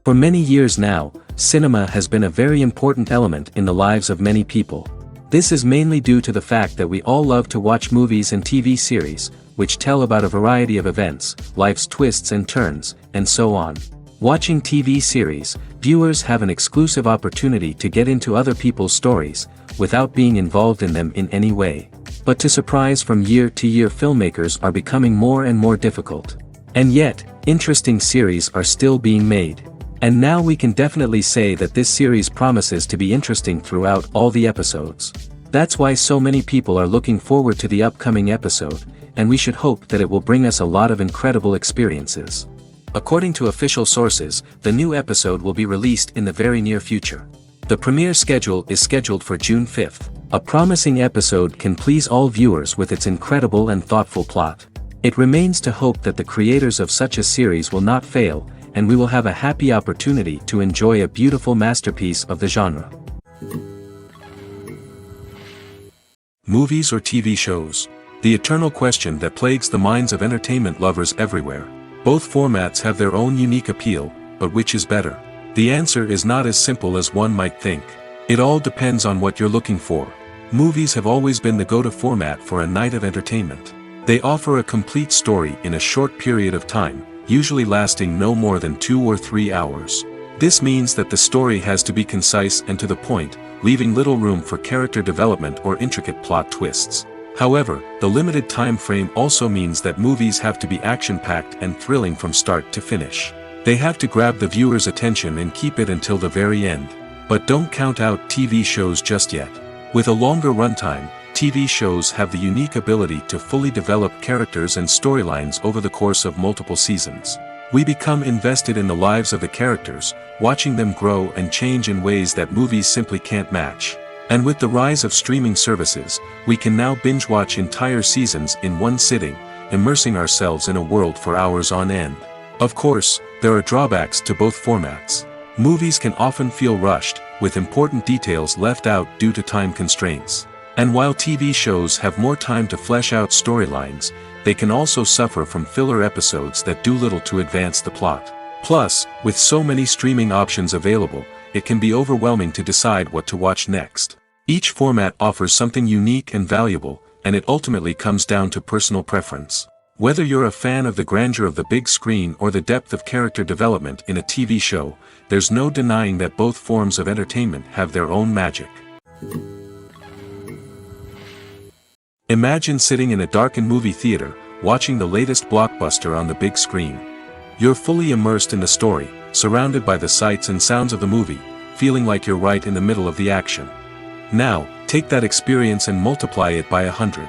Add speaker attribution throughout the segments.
Speaker 1: For many years now, cinema has been a very important element in the lives of many people. This is mainly due to the fact that we all love to watch movies and TV series, which tell about a variety of events, life's twists and turns, and so on. Watching TV series, viewers have an exclusive opportunity to get into other people's stories, without being involved in them in any way. But to surprise from year to year, filmmakers are becoming more and more difficult. And yet, interesting series are still being made. And now we can definitely say that this series promises to be interesting throughout all the episodes. That's why so many people are looking forward to the upcoming episode, and we should hope that it will bring us a lot of incredible experiences. According to official sources, the new episode will be released in the very near future. The premiere schedule is scheduled for June 5th. A promising episode can please all viewers with its incredible and thoughtful plot. It remains to hope that the creators of such a series will not fail, and we will have a happy opportunity to enjoy a beautiful masterpiece of the genre. Movies or TV shows? The eternal question that plagues the minds of entertainment lovers everywhere. Both formats have their own unique appeal, but which is better? The answer is not as simple as one might think. It all depends on what you're looking for. Movies have always been the go-to format for a night of entertainment. They offer a complete story in a short period of time, usually lasting no more than 2 or 3 hours. This means that the story has to be concise and to the point, leaving little room for character development or intricate plot twists. However, the limited time frame also means that movies have to be action-packed and thrilling from start to finish. They have to grab the viewer's attention and keep it until the very end. But don't count out TV shows just yet. With a longer runtime, TV shows have the unique ability to fully develop characters and storylines over the course of multiple seasons. We become invested in the lives of the characters, watching them grow and change in ways that movies simply can't match. And with the rise of streaming services, we can now binge-watch entire seasons in one sitting, immersing ourselves in a world for hours on end. Of course, there are drawbacks to both formats. Movies can often feel rushed, with important details left out due to time constraints. And while TV shows have more time to flesh out storylines, they can also suffer from filler episodes that do little to advance the plot. Plus, with so many streaming options available, it can be overwhelming to decide what to watch next. Each format offers something unique and valuable, and it ultimately comes down to personal preference. Whether you're a fan of the grandeur of the big screen or the depth of character development in a TV show, there's no denying that both forms of entertainment have their own magic. Imagine sitting in a darkened movie theater, watching the latest blockbuster on the big screen. You're fully immersed in the story, surrounded by the sights and sounds of the movie, feeling like you're right in the middle of the action. Now, take that experience and multiply it by 100.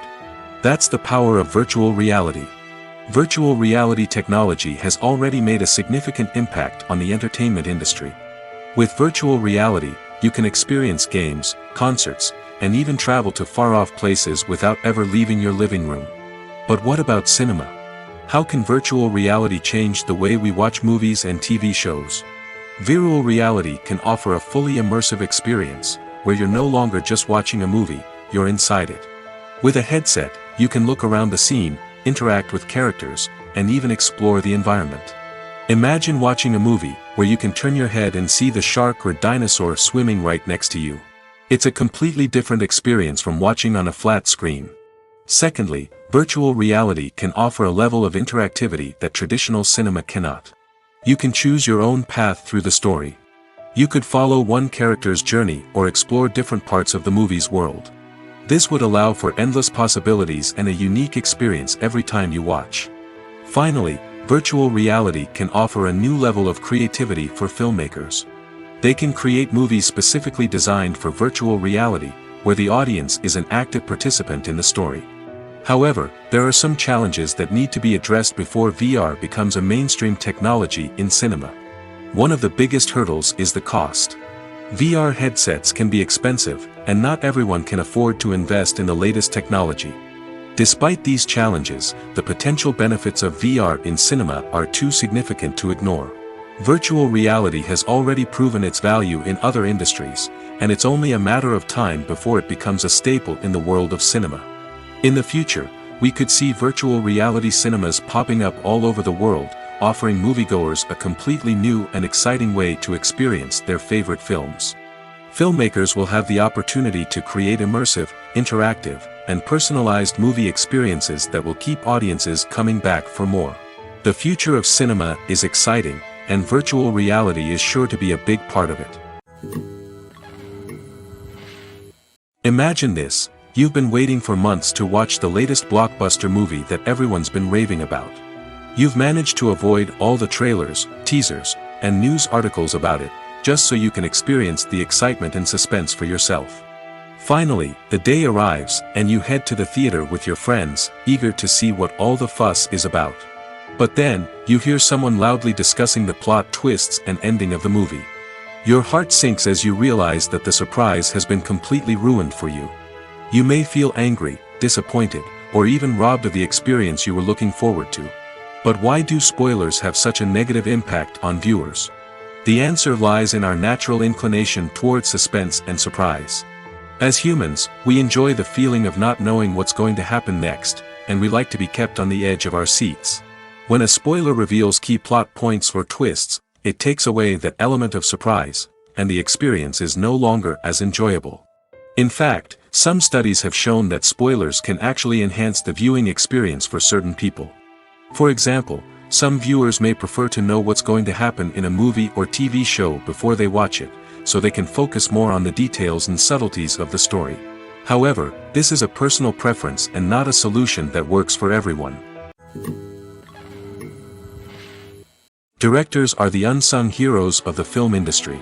Speaker 1: That's the power of virtual reality. Virtual reality technology has already made a significant impact on the entertainment industry. With virtual reality, you can experience games, concerts, and even travel to far-off places without ever leaving your living room. But what about cinema? How can virtual reality change the way we watch movies and TV shows? Virtual reality can offer a fully immersive experience, where you're no longer just watching a movie, you're inside it. With a headset, you can look around the scene, interact with characters, and even explore the environment. Imagine watching a movie, where you can turn your head and see the shark or dinosaur swimming right next to you. It's a completely different experience from watching on a flat screen. Secondly, virtual reality can offer a level of interactivity that traditional cinema cannot. You can choose your own path through the story. You could follow one character's journey or explore different parts of the movie's world. This would allow for endless possibilities and a unique experience every time you watch. Finally, virtual reality can offer a new level of creativity for filmmakers. They can create movies specifically designed for virtual reality, where the audience is an active participant in the story. However, there are some challenges that need to be addressed before VR becomes a mainstream technology in cinema. One of the biggest hurdles is the cost. VR headsets can be expensive, and not everyone can afford to invest in the latest technology. Despite these challenges, the potential benefits of VR in cinema are too significant to ignore. Virtual reality has already proven its value in other industries, and it's only a matter of time before it becomes a staple in the world of cinema. In the future, we could see virtual reality cinemas popping up all over the world, offering moviegoers a completely new and exciting way to experience their favorite films. Filmmakers will have the opportunity to create immersive, interactive, and personalized movie experiences that will keep audiences coming back for more. The future of cinema is exciting, and virtual reality is sure to be a big part of it. Imagine this: you've been waiting for months to watch the latest blockbuster movie that everyone's been raving about. You've managed to avoid all the trailers, teasers, and news articles about it, just so you can experience the excitement and suspense for yourself. Finally, the day arrives, and you head to the theater with your friends, eager to see what all the fuss is about. But then, you hear someone loudly discussing the plot twists and ending of the movie. Your heart sinks as you realize that the surprise has been completely ruined for you. You may feel angry, disappointed, or even robbed of the experience you were looking forward to. But why do spoilers have such a negative impact on viewers? The answer lies in our natural inclination toward suspense and surprise. As humans, we enjoy the feeling of not knowing what's going to happen next, and we like to be kept on the edge of our seats. When a spoiler reveals key plot points or twists, it takes away that element of surprise, and the experience is no longer as enjoyable. In fact, some studies have shown that spoilers can actually enhance the viewing experience for certain people. For example, some viewers may prefer to know what's going to happen in a movie or TV show before they watch it, so they can focus more on the details and subtleties of the story. However, this is a personal preference and not a solution that works for everyone. Directors are the unsung heroes of the film industry.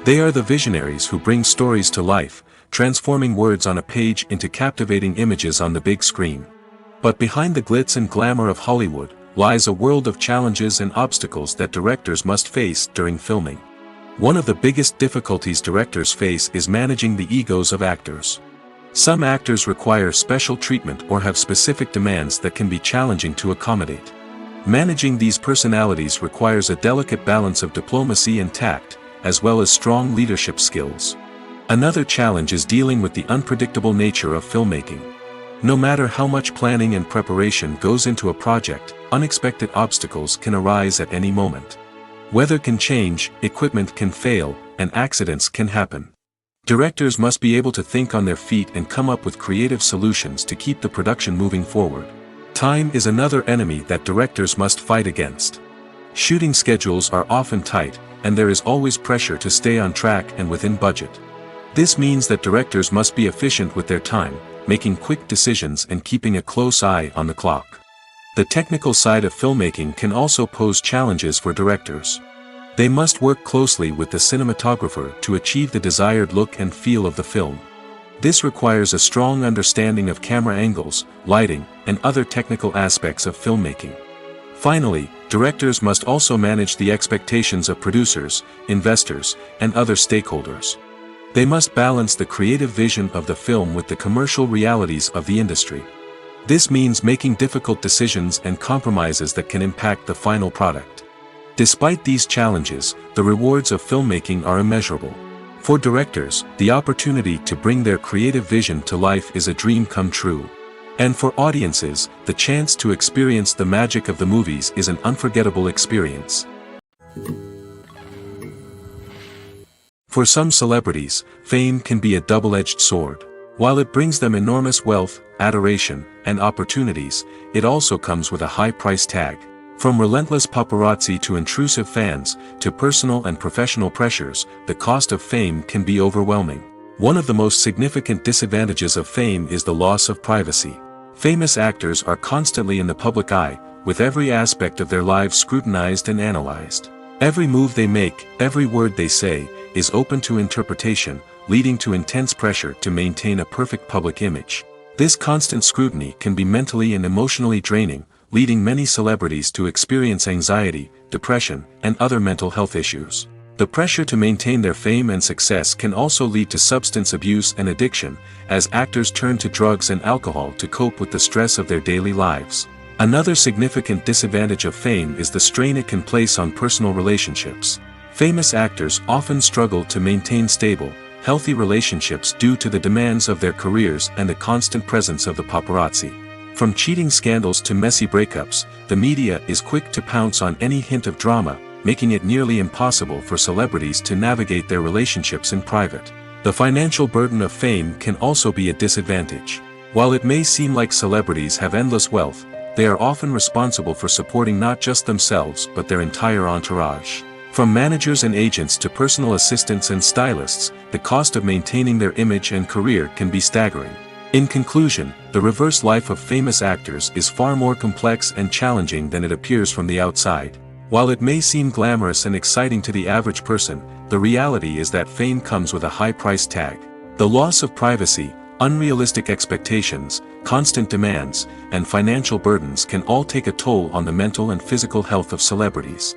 Speaker 1: They are the visionaries who bring stories to life, transforming words on a page into captivating images on the big screen. But behind the glitz and glamour of Hollywood lies a world of challenges and obstacles that directors must face during filming. One of the biggest difficulties directors face is managing the egos of actors. Some actors require special treatment or have specific demands that can be challenging to accommodate. Managing these personalities requires a delicate balance of diplomacy and tact, as well as strong leadership skills. Another challenge is dealing with the unpredictable nature of filmmaking. No matter how much planning and preparation goes into a project, unexpected obstacles can arise at any moment. Weather can change, equipment can fail, and accidents can happen. Directors must be able to think on their feet and come up with creative solutions to keep the production moving forward. Time is another enemy that directors must fight against. Shooting schedules are often tight, and there is always pressure to stay on track and within budget. This means that directors must be efficient with their time, making quick decisions and keeping a close eye on the clock. The technical side of filmmaking can also pose challenges for directors. They must work closely with the cinematographer to achieve the desired look and feel of the film. This requires a strong understanding of camera angles, lighting, and other technical aspects of filmmaking. Finally, directors must also manage the expectations of producers, investors, and other stakeholders. They must balance the creative vision of the film with the commercial realities of the industry. This means making difficult decisions and compromises that can impact the final product. Despite these challenges, the rewards of filmmaking are immeasurable. For directors, the opportunity to bring their creative vision to life is a dream come true. And for audiences, the chance to experience the magic of the movies is an unforgettable experience. For some celebrities, fame can be a double-edged sword. While it brings them enormous wealth, adoration, and opportunities, it also comes with a high price tag. From relentless paparazzi to intrusive fans, to personal and professional pressures, the cost of fame can be overwhelming. One of the most significant disadvantages of fame is the loss of privacy. Famous actors are constantly in the public eye, with every aspect of their lives scrutinized and analyzed. Every move they make, every word they say, is open to interpretation, leading to intense pressure to maintain a perfect public image. This constant scrutiny can be mentally and emotionally draining, leading many celebrities to experience anxiety, depression, and other mental health issues. The pressure to maintain their fame and success can also lead to substance abuse and addiction, as actors turn to drugs and alcohol to cope with the stress of their daily lives. Another significant disadvantage of fame is the strain it can place on personal relationships. Famous actors often struggle to maintain stable, healthy relationships due to the demands of their careers and the constant presence of the paparazzi. From cheating scandals to messy breakups, the media is quick to pounce on any hint of drama, making it nearly impossible for celebrities to navigate their relationships in private. The financial burden of fame can also be a disadvantage. While it may seem like celebrities have endless wealth, they are often responsible for supporting not just themselves but their entire entourage. From managers and agents to personal assistants and stylists, the cost of maintaining their image and career can be staggering. In conclusion, the reverse life of famous actors is far more complex and challenging than it appears from the outside. While it may seem glamorous and exciting to the average person, the reality is that fame comes with a high price tag. The loss of privacy, unrealistic expectations, constant demands, and financial burdens can all take a toll on the mental and physical health of celebrities.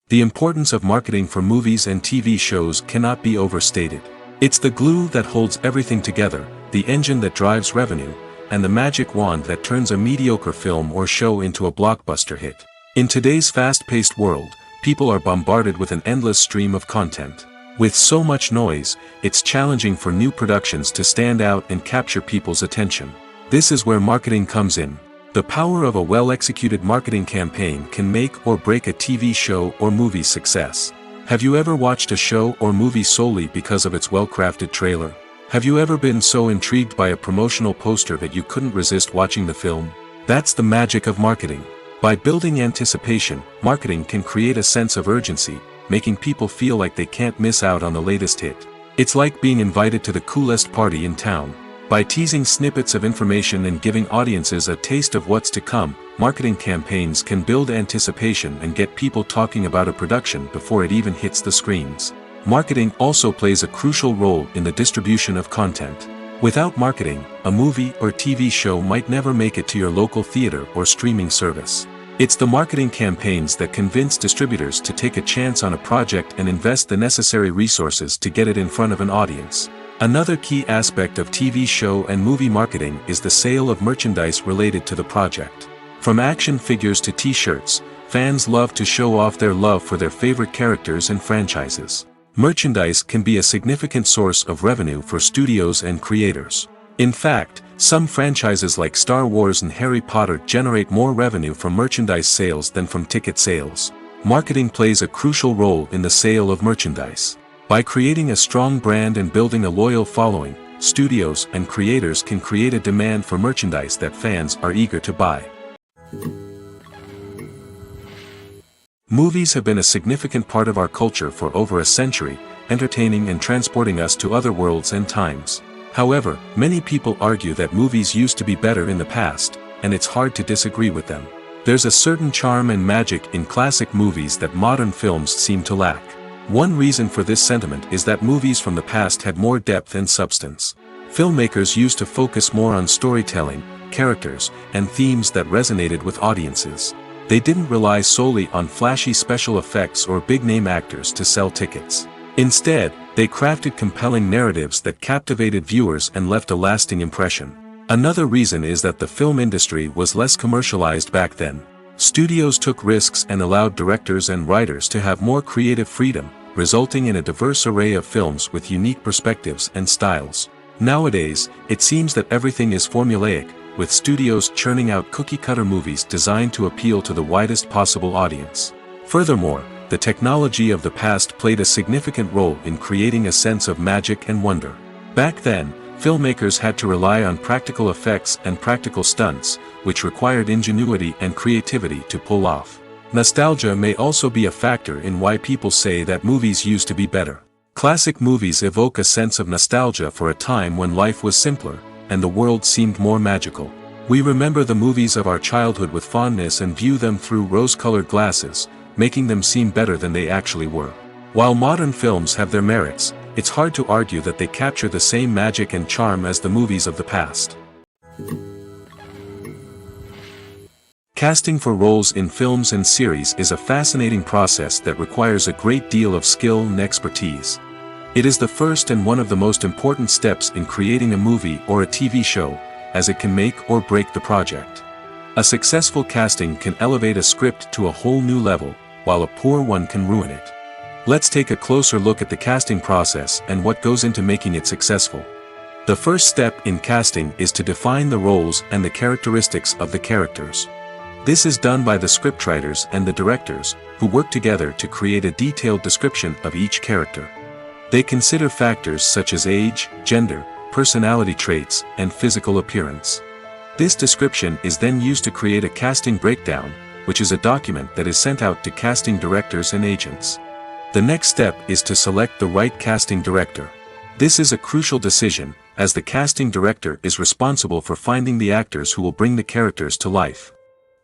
Speaker 1: The importance of marketing for movies and TV shows cannot be overstated. It's the glue that holds everything together, the engine that drives revenue, and the magic wand that turns a mediocre film or show into a blockbuster hit. In today's fast-paced world, people are bombarded with an endless stream of content. With so much noise, it's challenging for new productions to stand out and capture people's attention. This is where marketing comes in. The power of a well-executed marketing campaign can make or break a TV show or movie's success. Have you ever watched a show or movie solely because of its well-crafted trailer? Have you ever been so intrigued by a promotional poster that you couldn't resist watching the film? That's the magic of marketing. By building anticipation, marketing can create a sense of urgency, making people feel like they can't miss out on the latest hit. It's like being invited to the coolest party in town. By teasing snippets of information and giving audiences a taste of what's to come, marketing campaigns can build anticipation and get people talking about a production before it even hits the screens. Marketing also plays a crucial role in the distribution of content. Without marketing, a movie or TV show might never make it to your local theater or streaming service. It's the marketing campaigns that convince distributors to take a chance on a project and invest the necessary resources to get it in front of an audience. Another key aspect of TV show and movie marketing is the sale of merchandise related to the project. From action figures to t-shirts, fans love to show off their love for their favorite characters and franchises. Merchandise can be a significant source of revenue for studios and creators. In fact, some franchises like Star Wars and Harry Potter generate more revenue from merchandise sales than from ticket sales. Marketing plays a crucial role in the sale of merchandise. By creating a strong brand and building a loyal following, studios and creators can create a demand for merchandise that fans are eager to buy. Movies have been a significant part of our culture for over a century, entertaining and transporting us to other worlds and times. However, many people argue that movies used to be better in the past, and it's hard to disagree with them. There's a certain charm and magic in classic movies that modern films seem to lack. One reason for this sentiment is that movies from the past had more depth and substance. Filmmakers used to focus more on storytelling, characters, and themes that resonated with audiences. They didn't rely solely on flashy special effects or big-name actors to sell tickets. Instead, they crafted compelling narratives that captivated viewers and left a lasting impression. Another reason is that the film industry was less commercialized back then. Studios took risks and allowed directors and writers to have more creative freedom, resulting in a diverse array of films with unique perspectives and styles. Nowadays, it seems that everything is formulaic, with studios churning out cookie-cutter movies designed to appeal to the widest possible audience. Furthermore, the technology of the past played a significant role in creating a sense of magic and wonder. Back then, filmmakers had to rely on practical effects and practical stunts, which required ingenuity and creativity to pull off. Nostalgia may also be a factor in why people say that movies used to be better. Classic movies evoke a sense of nostalgia for a time when life was simpler, and the world seemed more magical. We remember the movies of our childhood with fondness and view them through rose-colored glasses, making them seem better than they actually were. While modern films have their merits, it's hard to argue that they capture the same magic and charm as the movies of the past. Casting for roles in films and series is a fascinating process that requires a great deal of skill and expertise. It is the first and one of the most important steps in creating a movie or a TV show, as it can make or break the project. A successful casting can elevate a script to a whole new level, while a poor one can ruin it. Let's take a closer look at the casting process and what goes into making it successful. The first step in casting is to define the roles and the characteristics of the characters. This is done by the scriptwriters and the directors, who work together to create a detailed description of each character. They consider factors such as age, gender, personality traits, and physical appearance. This description is then used to create a casting breakdown, which is a document that is sent out to casting directors and agents. The next step is to select the right casting director. This is a crucial decision, as the casting director is responsible for finding the actors who will bring the characters to life.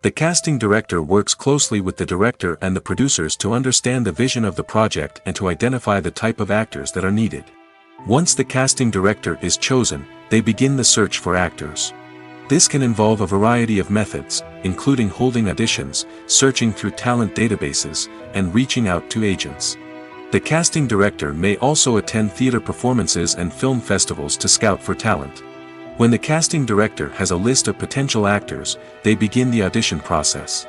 Speaker 1: The casting director works closely with the director and the producers to understand the vision of the project and to identify the type of actors that are needed. Once the casting director is chosen, they begin the search for actors. This can involve a variety of methods, including holding auditions, searching through talent databases, and reaching out to agents. The casting director may also attend theater performances and film festivals to scout for talent. When the casting director has a list of potential actors, they begin the audition process.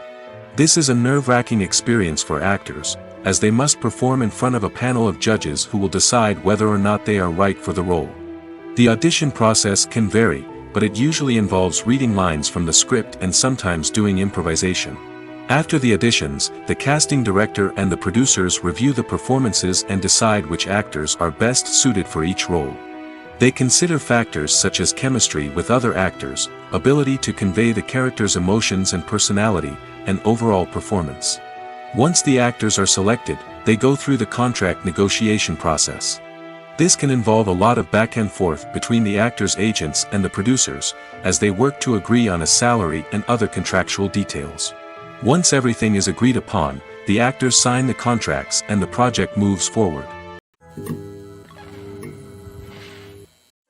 Speaker 1: This is a nerve-wracking experience for actors, as they must perform in front of a panel of judges who will decide whether or not they are right for the role. The audition process can vary, but it usually involves reading lines from the script and sometimes doing improvisation. After the auditions, the casting director and the producers review the performances and decide which actors are best suited for each role. They consider factors such as chemistry with other actors, ability to convey the character's emotions and personality, and overall performance. Once the actors are selected, they go through the contract negotiation process. This can involve a lot of back and forth between the actors' agents and the producers, as they work to agree on a salary and other contractual details. Once everything is agreed upon, the actors sign the contracts and the project moves forward.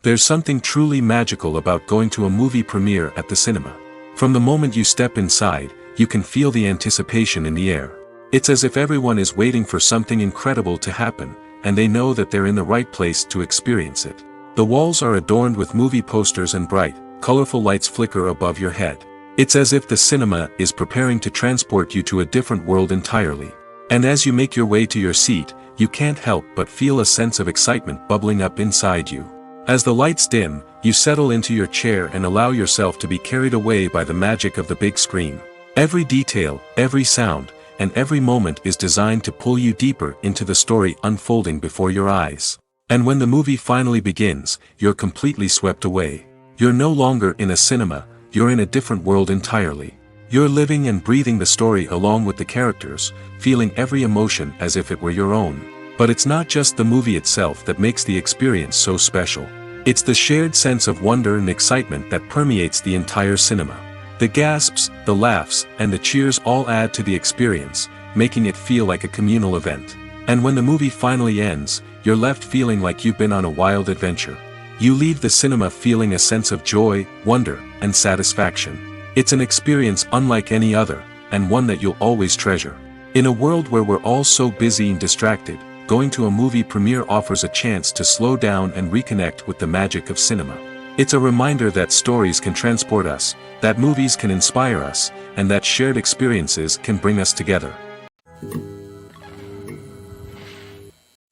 Speaker 1: There's something truly magical about going to a movie premiere at the cinema. From the moment you step inside, you can feel the anticipation in the air. It's as if everyone is waiting for something incredible to happen, and they know that they're in the right place to experience it. The walls are adorned with movie posters and bright, colorful lights flicker above your head. It's as if the cinema is preparing to transport you to a different world entirely. And as you make your way to your seat, you can't help but feel a sense of excitement bubbling up inside you. As the lights dim, you settle into your chair and allow yourself to be carried away by the magic of the big screen. Every detail, every sound, and every moment is designed to pull you deeper into the story unfolding before your eyes. And when the movie finally begins, you're completely swept away. You're no longer in a cinema, you're in a different world entirely. You're living and breathing the story along with the characters, feeling every emotion as if it were your own. But it's not just the movie itself that makes the experience so special. It's the shared sense of wonder and excitement that permeates the entire cinema. The gasps, the laughs, and the cheers all add to the experience, making it feel like a communal event. And when the movie finally ends, you're left feeling like you've been on a wild adventure. You leave the cinema feeling a sense of joy, wonder, and satisfaction. It's an experience unlike any other, and one that you'll always treasure. In a world where we're all so busy and distracted, going to a movie premiere offers a chance to slow down and reconnect with the magic of cinema. It's a reminder that stories can transport us, that movies can inspire us, and that shared experiences can bring us together.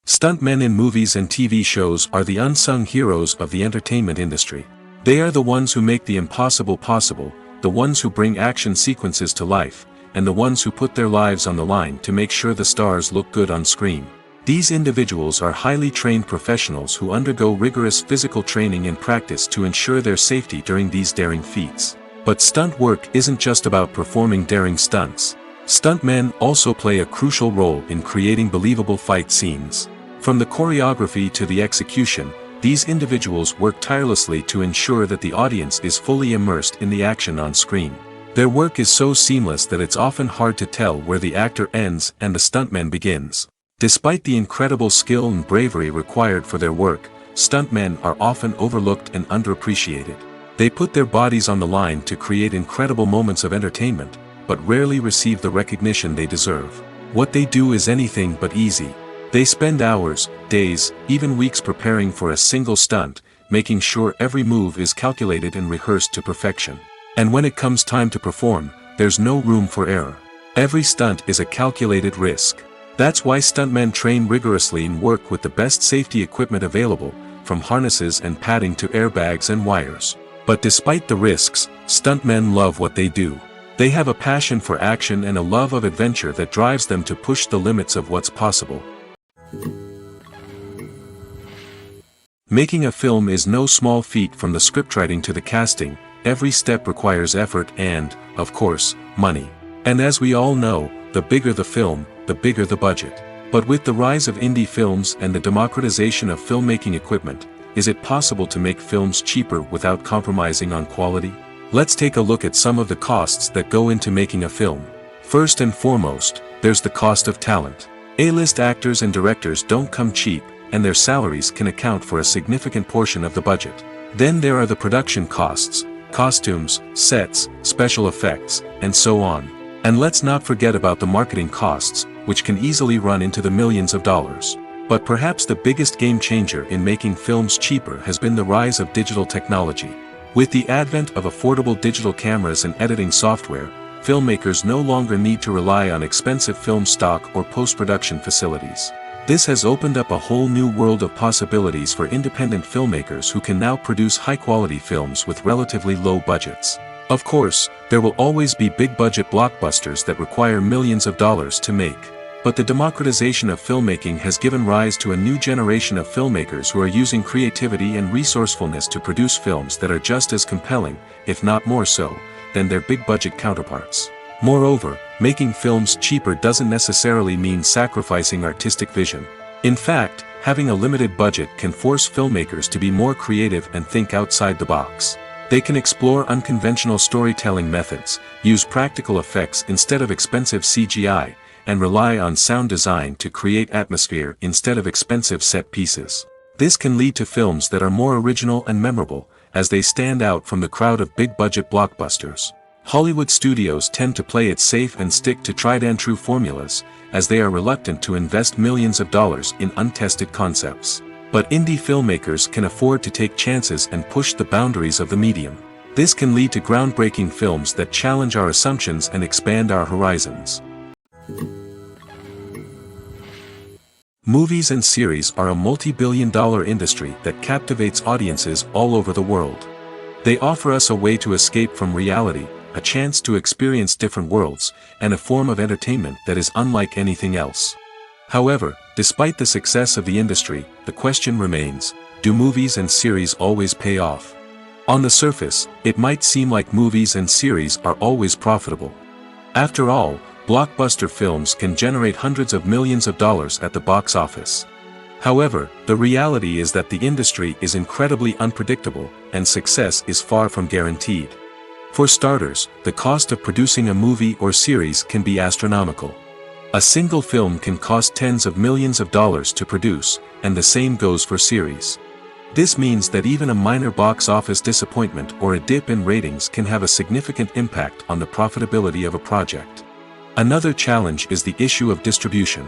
Speaker 1: Stuntmen in movies and TV shows are the unsung heroes of the entertainment industry. They are the ones who make the impossible possible, the ones who bring action sequences to life, and the ones who put their lives on the line to make sure the stars look good on screen. These individuals are highly trained professionals who undergo rigorous physical training and practice to ensure their safety during these daring feats. But stunt work isn't just about performing daring stunts. Stuntmen also play a crucial role in creating believable fight scenes. From the choreography to the execution, these individuals work tirelessly to ensure that the audience is fully immersed in the action on screen. Their work is so seamless that it's often hard to tell where the actor ends and the stuntman begins. Despite the incredible skill and bravery required for their work, stuntmen are often overlooked and underappreciated. They put their bodies on the line to create incredible moments of entertainment, but rarely receive the recognition they deserve. What they do is anything but easy. They spend hours, days, even weeks preparing for a single stunt, making sure every move is calculated and rehearsed to perfection. And when it comes time to perform, there's no room for error. Every stunt is a calculated risk. That's why stuntmen train rigorously and work with the best safety equipment available, from harnesses and padding to airbags and wires. But despite the risks, stuntmen love what they do. They have a passion for action and a love of adventure that drives them to push the limits of what's possible. Making a film is no small feat. From the scriptwriting to the casting, every step requires effort and, of course, money. And as we all know, the bigger the film, the bigger the budget. But with the rise of indie films and the democratization of filmmaking equipment, is it possible to make films cheaper without compromising on quality? Let's take a look at some of the costs that go into making a film. First and foremost, there's the cost of talent. A-list actors and directors don't come cheap, and their salaries can account for a significant portion of the budget. Then there are the production costs, costumes, sets, special effects, and so on. And let's not forget about the marketing costs, which can easily run into the millions of dollars. But perhaps the biggest game changer in making films cheaper has been the rise of digital technology. With the advent of affordable digital cameras and editing software, filmmakers no longer need to rely on expensive film stock or post-production facilities. This has opened up a whole new world of possibilities for independent filmmakers who can now produce high-quality films with relatively low budgets. Of course, there will always be big-budget blockbusters that require millions of dollars to make. But the democratization of filmmaking has given rise to a new generation of filmmakers who are using creativity and resourcefulness to produce films that are just as compelling, if not more so, than their big-budget counterparts. Moreover, making films cheaper doesn't necessarily mean sacrificing artistic vision. In fact, having a limited budget can force filmmakers to be more creative and think outside the box. They can explore unconventional storytelling methods, use practical effects instead of expensive CGI, and rely on sound design to create atmosphere instead of expensive set pieces. This can lead to films that are more original and memorable, as they stand out from the crowd of big-budget blockbusters. Hollywood studios tend to play it safe and stick to tried-and-true formulas, as they are reluctant to invest millions of dollars in untested concepts. But indie filmmakers can afford to take chances and push the boundaries of the medium. This can lead to groundbreaking films that challenge our assumptions and expand our horizons. Movies and series are a multi-billion-dollar industry that captivates audiences all over the world. They offer us a way to escape from reality, a chance to experience different worlds, and a form of entertainment that is unlike anything else. However, despite the success of the industry, the question remains, do movies and series always pay off? On the surface, it might seem like movies and series are always profitable. After all, blockbuster films can generate hundreds of millions of dollars at the box office. However, the reality is that the industry is incredibly unpredictable, and success is far from guaranteed. For starters, the cost of producing a movie or series can be astronomical. A single film can cost tens of millions of dollars to produce, and the same goes for series. This means that even a minor box office disappointment or a dip in ratings can have a significant impact on the profitability of a project. Another challenge is the issue of distribution.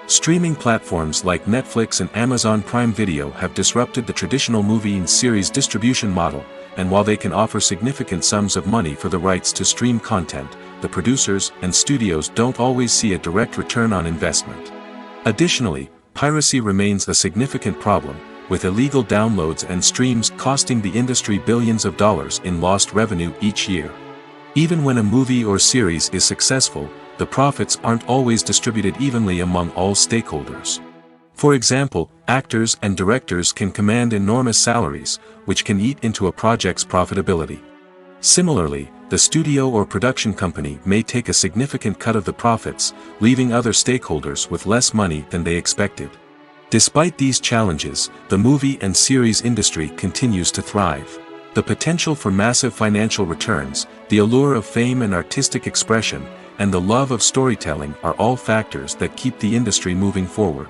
Speaker 1: Streaming platforms like Netflix and Amazon Prime Video have disrupted the traditional movie and series distribution model, and while they can offer significant sums of money for the rights to stream content, the producers and studios don't always see a direct return on investment. Additionally, piracy remains a significant problem, with illegal downloads and streams costing the industry billions of dollars in lost revenue each year. Even when a movie or series is successful, the profits aren't always distributed evenly among all stakeholders. For example, actors and directors can command enormous salaries, which can eat into a project's profitability. Similarly, the studio or production company may take a significant cut of the profits, leaving other stakeholders with less money than they expected. Despite these challenges, the movie and series industry continues to thrive. The potential for massive financial returns, the allure of fame and artistic expression, and the love of storytelling are all factors that keep the industry moving forward.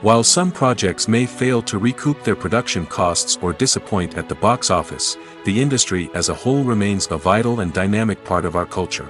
Speaker 1: While some projects may fail to recoup their production costs or disappoint at the box office, the industry as a whole remains a vital and dynamic part of our culture.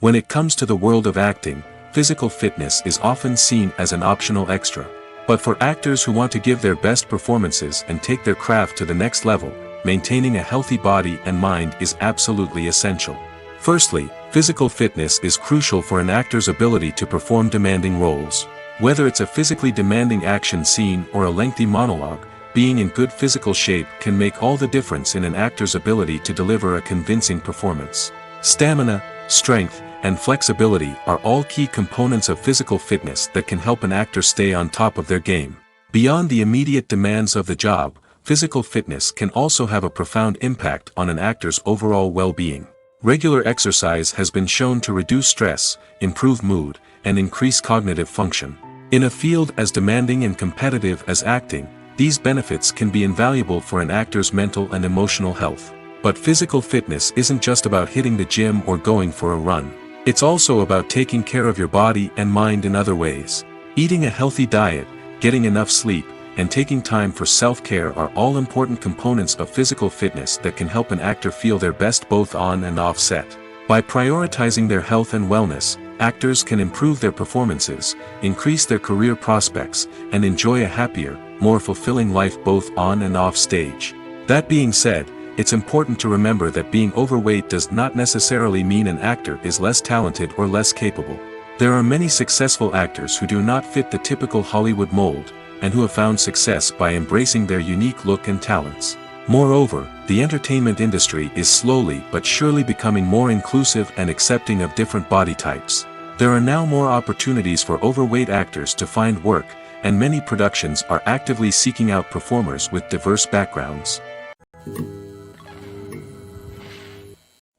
Speaker 1: When it comes to the world of acting, physical fitness is often seen as an optional extra. But for actors who want to give their best performances and take their craft to the next level, maintaining a healthy body and mind is absolutely essential. Firstly, physical fitness is crucial for an actor's ability to perform demanding roles. Whether it's a physically demanding action scene or a lengthy monologue, being in good physical shape can make all the difference in an actor's ability to deliver a convincing performance. Stamina, strength, and flexibility are all key components of physical fitness that can help an actor stay on top of their game. Beyond the immediate demands of the job, physical fitness can also have a profound impact on an actor's overall well-being. Regular exercise has been shown to reduce stress, improve mood, and increase cognitive function. In a field as demanding and competitive as acting, these benefits can be invaluable for an actor's mental and emotional health. But physical fitness isn't just about hitting the gym or going for a run. It's also about taking care of your body and mind in other ways. Eating a healthy diet, getting enough sleep, and taking time for self-care are all important components of physical fitness that can help an actor feel their best both on and off set. By prioritizing their health and wellness, actors can improve their performances, increase their career prospects, and enjoy a happier, more fulfilling life both on and off stage. That being said, it's important to remember that being overweight does not necessarily mean an actor is less talented or less capable. There are many successful actors who do not fit the typical Hollywood mold, and who have found success by embracing their unique look and talents. Moreover, the entertainment industry is slowly but surely becoming more inclusive and accepting of different body types. There are now more opportunities for overweight actors to find work, and many productions are actively seeking out performers with diverse backgrounds.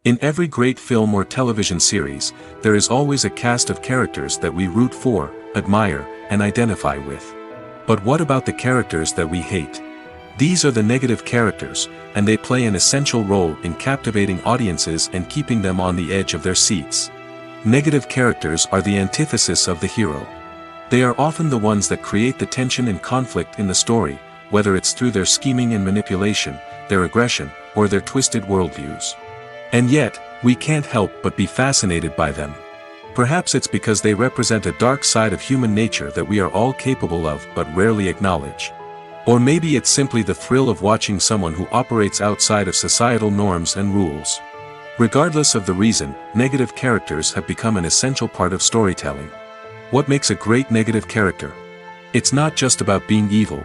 Speaker 1: In every great film or television series, there is always a cast of characters that we root for, admire, and identify with. But what about the characters that we hate? These are the negative characters, and they play an essential role in captivating audiences and keeping them on the edge of their seats. Negative characters are the antithesis of the hero. They are often the ones that create the tension and conflict in the story, whether it's through their scheming and manipulation, their aggression, or their twisted worldviews. And yet, we can't help but be fascinated by them. Perhaps it's because they represent a dark side of human nature that we are all capable of but rarely acknowledge. Or maybe it's simply the thrill of watching someone who operates outside of societal norms and rules. Regardless of the reason, negative characters have become an essential part of storytelling. What makes a great negative character? It's not just about being evil.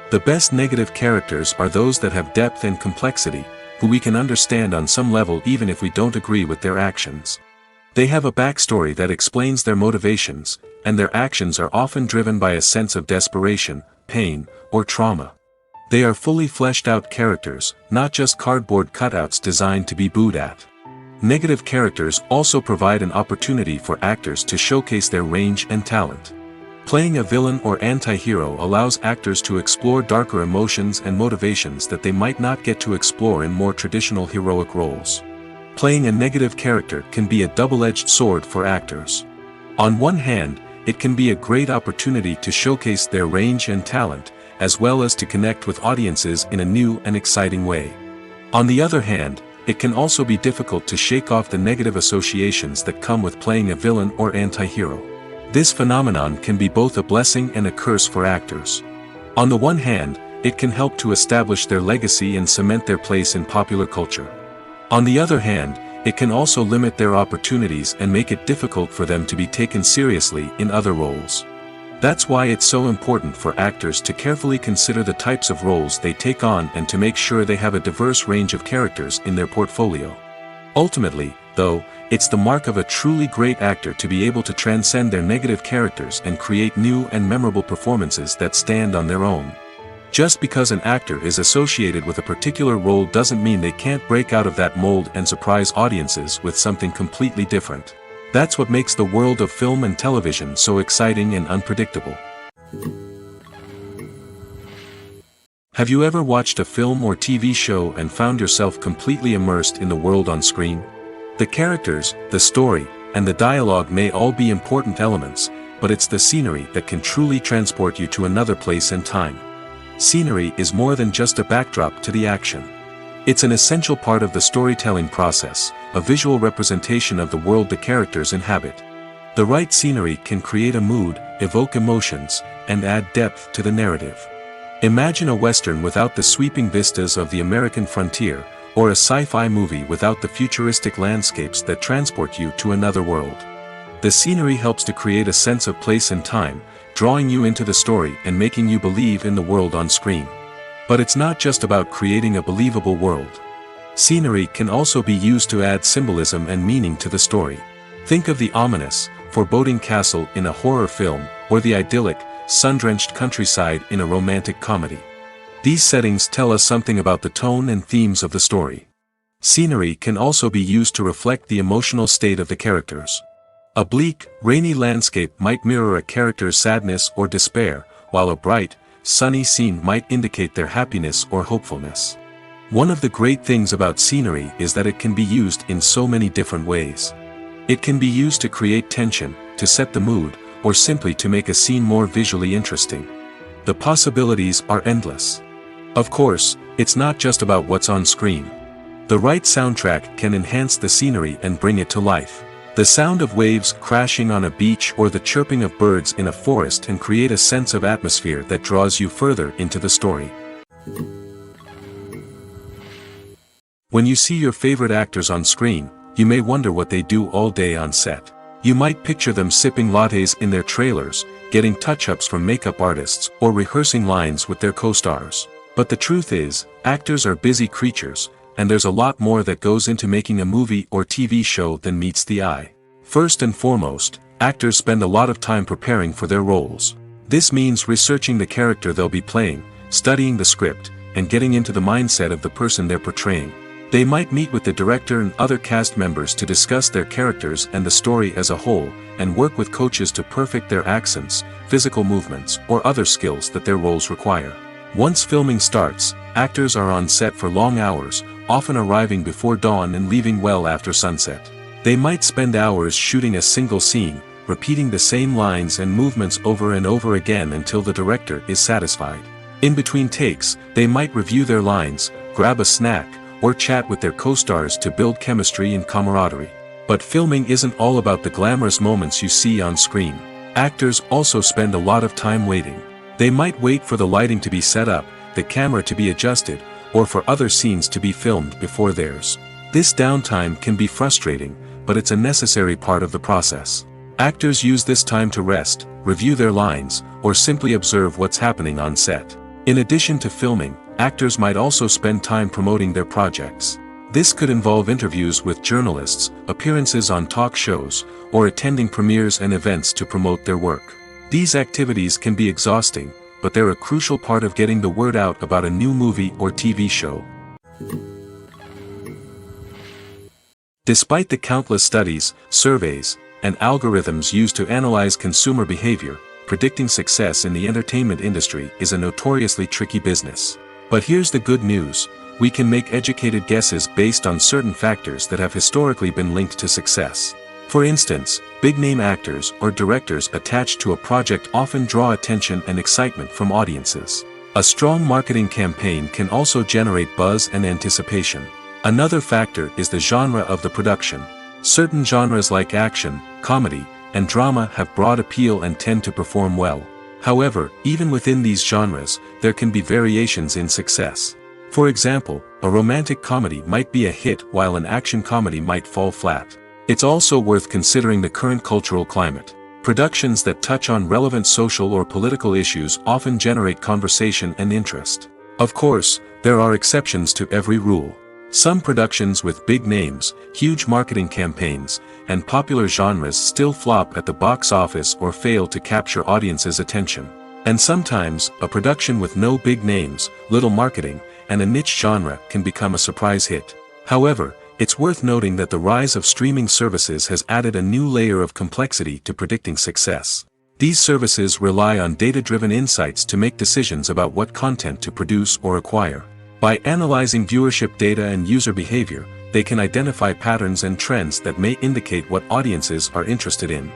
Speaker 1: The best negative characters are those that have depth and complexity, who we can understand on some level even if we don't agree with their actions. They have a backstory that explains their motivations, and their actions are often driven by a sense of desperation, pain, or trauma. They are fully fleshed out characters, not just cardboard cutouts designed to be booed at. Negative characters also provide an opportunity for actors to showcase their range and talent. Playing a villain or anti-hero allows actors to explore darker emotions and motivations that they might not get to explore in more traditional heroic roles. Playing a negative character can be a double-edged sword for actors. On one hand, it can be a great opportunity to showcase their range and talent, as well as to connect with audiences in a new and exciting way. On the other hand, it can also be difficult to shake off the negative associations that come with playing a villain or anti-hero. This phenomenon can be both a blessing and a curse for actors. On the one hand, it can help to establish their legacy and cement their place in popular culture. On the other hand, it can also limit their opportunities and make it difficult for them to be taken seriously in other roles. That's why it's so important for actors to carefully consider the types of roles they take on and to make sure they have a diverse range of characters in their portfolio. Ultimately, though, it's the mark of a truly great actor to be able to transcend their negative characters and create new and memorable performances that stand on their own. Just because an actor is associated with a particular role doesn't mean they can't break out of that mold and surprise audiences with something completely different. That's what makes the world of film and television so exciting and unpredictable. Have you ever watched a film or TV show and found yourself completely immersed in the world on screen? The characters, the story, and the dialogue may all be important elements, but it's the scenery that can truly transport you to another place and time. Scenery is more than just a backdrop to the action. It's an essential part of the storytelling process, a visual representation of the world the characters inhabit. The right scenery can create a mood, evoke emotions, and add depth to the narrative. Imagine a Western without the sweeping vistas of the American frontier, or a sci-fi movie without the futuristic landscapes that transport you to another world. The scenery helps to create a sense of place and time, drawing you into the story and making you believe in the world on screen. But it's not just about creating a believable world. Scenery can also be used to add symbolism and meaning to the story. Think of the ominous, foreboding castle in a horror film, or the idyllic, sun-drenched countryside in a romantic comedy. These settings tell us something about the tone and themes of the story. Scenery can also be used to reflect the emotional state of the characters. A bleak, rainy landscape might mirror a character's sadness or despair, while a bright, sunny scene might indicate their happiness or hopefulness. One of the great things about scenery is that it can be used in so many different ways. It can be used to create tension, to set the mood, or simply to make a scene more visually interesting. The possibilities are endless. Of course, it's not just about what's on screen. The right soundtrack can enhance the scenery and bring it to life. The sound of waves crashing on a beach or the chirping of birds in a forest can create a sense of atmosphere that draws you further into the story. When you see your favorite actors on screen, you may wonder what they do all day on set. You might picture them sipping lattes in their trailers, getting touch-ups from makeup artists, or rehearsing lines with their co-stars. But the truth is, actors are busy creatures, and there's a lot more that goes into making a movie or TV show than meets the eye. First and foremost, actors spend a lot of time preparing for their roles. This means researching the character they'll be playing, studying the script, and getting into the mindset of the person they're portraying. They might meet with the director and other cast members to discuss their characters and the story as a whole, and work with coaches to perfect their accents, physical movements, or other skills that their roles require. Once filming starts, actors are on set for long hours, often arriving before dawn and leaving well after sunset. They might spend hours shooting a single scene, repeating the same lines and movements over and over again until the director is satisfied. In between takes, they might review their lines, grab a snack, or chat with their co-stars to build chemistry and camaraderie. But filming isn't all about the glamorous moments you see on screen. Actors also spend a lot of time waiting. They might wait for the lighting to be set up, the camera to be adjusted, or for other scenes to be filmed before theirs. This downtime can be frustrating, but it's a necessary part of the process. Actors use this time to rest, review their lines, or simply observe what's happening on set. In addition to filming, actors might also spend time promoting their projects. This could involve interviews with journalists, appearances on talk shows, or attending premieres and events to promote their work. These activities can be exhausting, but they're a crucial part of getting the word out about a new movie or TV show. Despite the countless studies, surveys, and algorithms used to analyze consumer behavior, predicting success in the entertainment industry is a notoriously tricky business. But here's the good news: we can make educated guesses based on certain factors that have historically been linked to success. For instance, big-name actors or directors attached to a project often draw attention and excitement from audiences. A strong marketing campaign can also generate buzz and anticipation. Another factor is the genre of the production. Certain genres like action, comedy, and drama have broad appeal and tend to perform well. However, even within these genres, there can be variations in success. For example, a romantic comedy might be a hit while an action comedy might fall flat. It's also worth considering the current cultural climate. Productions that touch on relevant social or political issues often generate conversation and interest. Of course, there are exceptions to every rule. Some productions with big names, huge marketing campaigns, and popular genres still flop at the box office or fail to capture audiences' attention. And sometimes, a production with no big names, little marketing, and a niche genre can become a surprise hit. However, it's worth noting that the rise of streaming services has added a new layer of complexity to predicting success. These services rely on data-driven insights to make decisions about what content to produce or acquire. By analyzing viewership data and user behavior, they can identify patterns and trends that may indicate what audiences are interested in.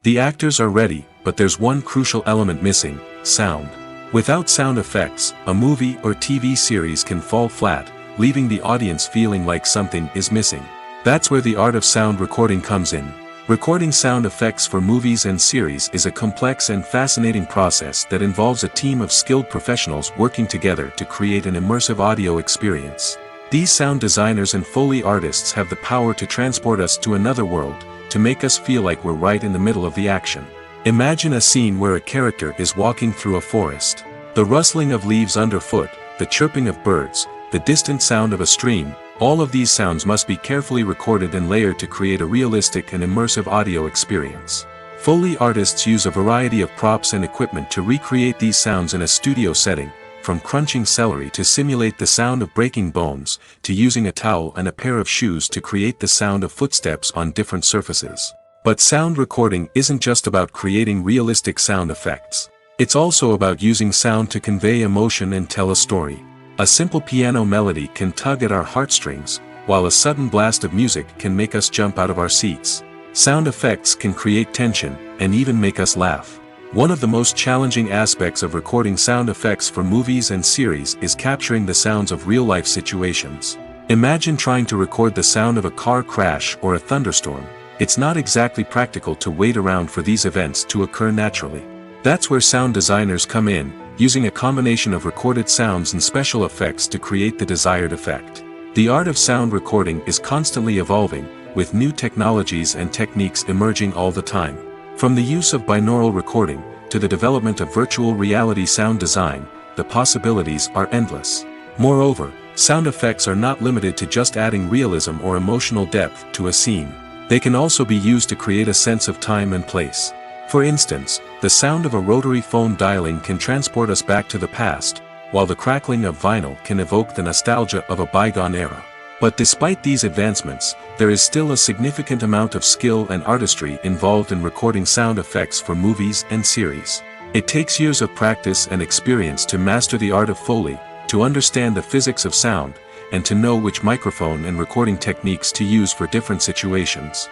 Speaker 1: The actors are ready, but there's one crucial element missing: sound. Without sound effects, a movie or TV series can fall flat, leaving the audience feeling like something is missing. That's where the art of sound recording comes in. Recording sound effects for movies and series is a complex and fascinating process that involves a team of skilled professionals working together to create an immersive audio experience. These sound designers and Foley artists have the power to transport us to another world, to make us feel like we're right in the middle of the action. Imagine a scene where a character is walking through a forest. The rustling of leaves underfoot, the chirping of birds, the distant sound of a stream, all of these sounds must be carefully recorded and layered to create a realistic and immersive audio experience. Foley artists use a variety of props and equipment to recreate these sounds in a studio setting, from crunching celery to simulate the sound of breaking bones, to using a towel and a pair of shoes to create the sound of footsteps on different surfaces. But sound recording isn't just about creating realistic sound effects. It's also about using sound to convey emotion and tell a story. A simple piano melody can tug at our heartstrings, while a sudden blast of music can make us jump out of our seats. Sound effects can create tension, and even make us laugh. One of the most challenging aspects of recording sound effects for movies and series is capturing the sounds of real-life situations. Imagine trying to record the sound of a car crash or a thunderstorm. It's not exactly practical to wait around for these events to occur naturally. That's where sound designers come in, using a combination of recorded sounds and special effects to create the desired effect. The art of sound recording is constantly evolving, with new technologies and techniques emerging all the time. From the use of binaural recording, to the development of virtual reality sound design, the possibilities are endless. Moreover, sound effects are not limited to just adding realism or emotional depth to a scene. They can also be used to create a sense of time and place. For instance, the sound of a rotary phone dialing can transport us back to the past, while the crackling of vinyl can evoke the nostalgia of a bygone era. But despite these advancements, there is still a significant amount of skill and artistry involved in recording sound effects for movies and series. It takes years of practice and experience to master the art of Foley, to understand the physics of sound, and to know which microphone and recording techniques to use for different situations.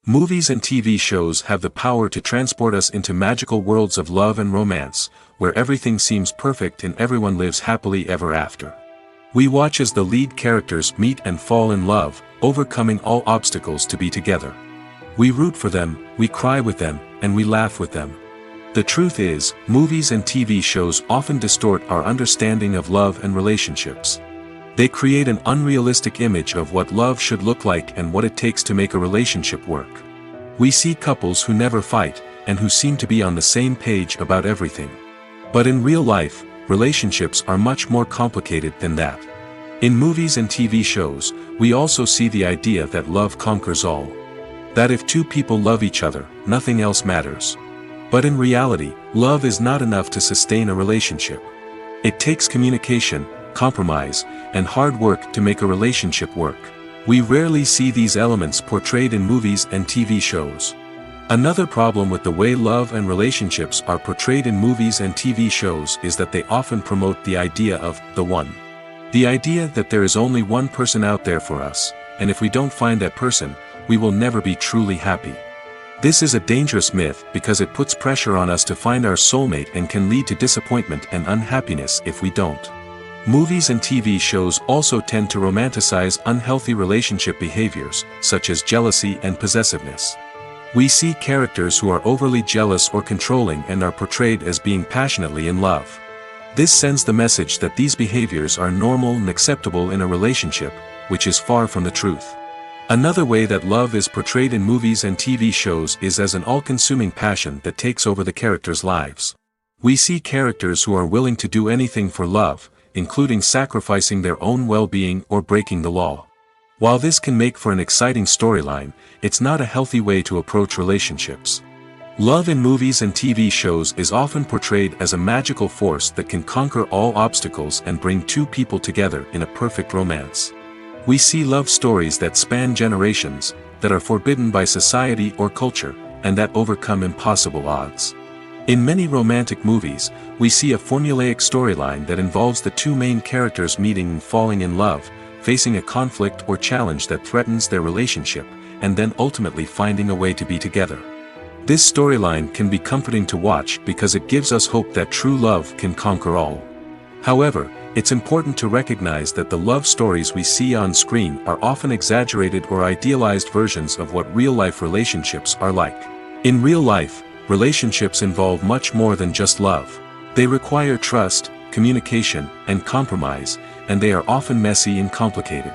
Speaker 1: Movies and TV shows have the power to transport us into magical worlds of love and romance, where everything seems perfect and everyone lives happily ever after. We watch as the lead characters meet and fall in love, overcoming all obstacles to be together. We root for them, we cry with them, and we laugh with them. The truth is, movies and TV shows often distort our understanding of love and relationships. They create an unrealistic image of what love should look like and what it takes to make a relationship work. We see couples who never fight, and who seem to be on the same page about everything. But in real life, relationships are much more complicated than that. In movies and TV shows, we also see the idea that love conquers all. That if two people love each other, nothing else matters. But in reality, love is not enough to sustain a relationship. It takes communication, compromise, and hard work to make a relationship work. We rarely see these elements portrayed in movies and TV shows. Another problem with the way love and relationships are portrayed in movies and TV shows is that they often promote the idea of the one. The idea that there is only one person out there for us, and if we don't find that person, we will never be truly happy. This is a dangerous myth because it puts pressure on us to find our soulmate and can lead to disappointment and unhappiness if we don't. Movies and TV shows also tend to romanticize unhealthy relationship behaviors, such as jealousy and possessiveness. We see characters who are overly jealous or controlling and are portrayed as being passionately in love. This sends the message that these behaviors are normal and acceptable in a relationship, which is far from the truth. Another way that love is portrayed in movies and TV shows is as an all-consuming passion that takes over the characters' lives. We see characters who are willing to do anything for love, including sacrificing their own well-being or breaking the law. While this can make for an exciting storyline, it's not a healthy way to approach relationships. Love in movies and TV shows is often portrayed as a magical force that can conquer all obstacles and bring two people together in a perfect romance. We see love stories that span generations, that are forbidden by society or culture, and that overcome impossible odds. In many romantic movies, we see a formulaic storyline that involves the two main characters meeting and falling in love, facing a conflict or challenge that threatens their relationship, and then ultimately finding a way to be together. This storyline can be comforting to watch because it gives us hope that true love can conquer all. However, it's important to recognize that the love stories we see on screen are often exaggerated or idealized versions of what real-life relationships are like. In real life, relationships involve much more than just love. They require trust, communication, and compromise, and they are often messy and complicated.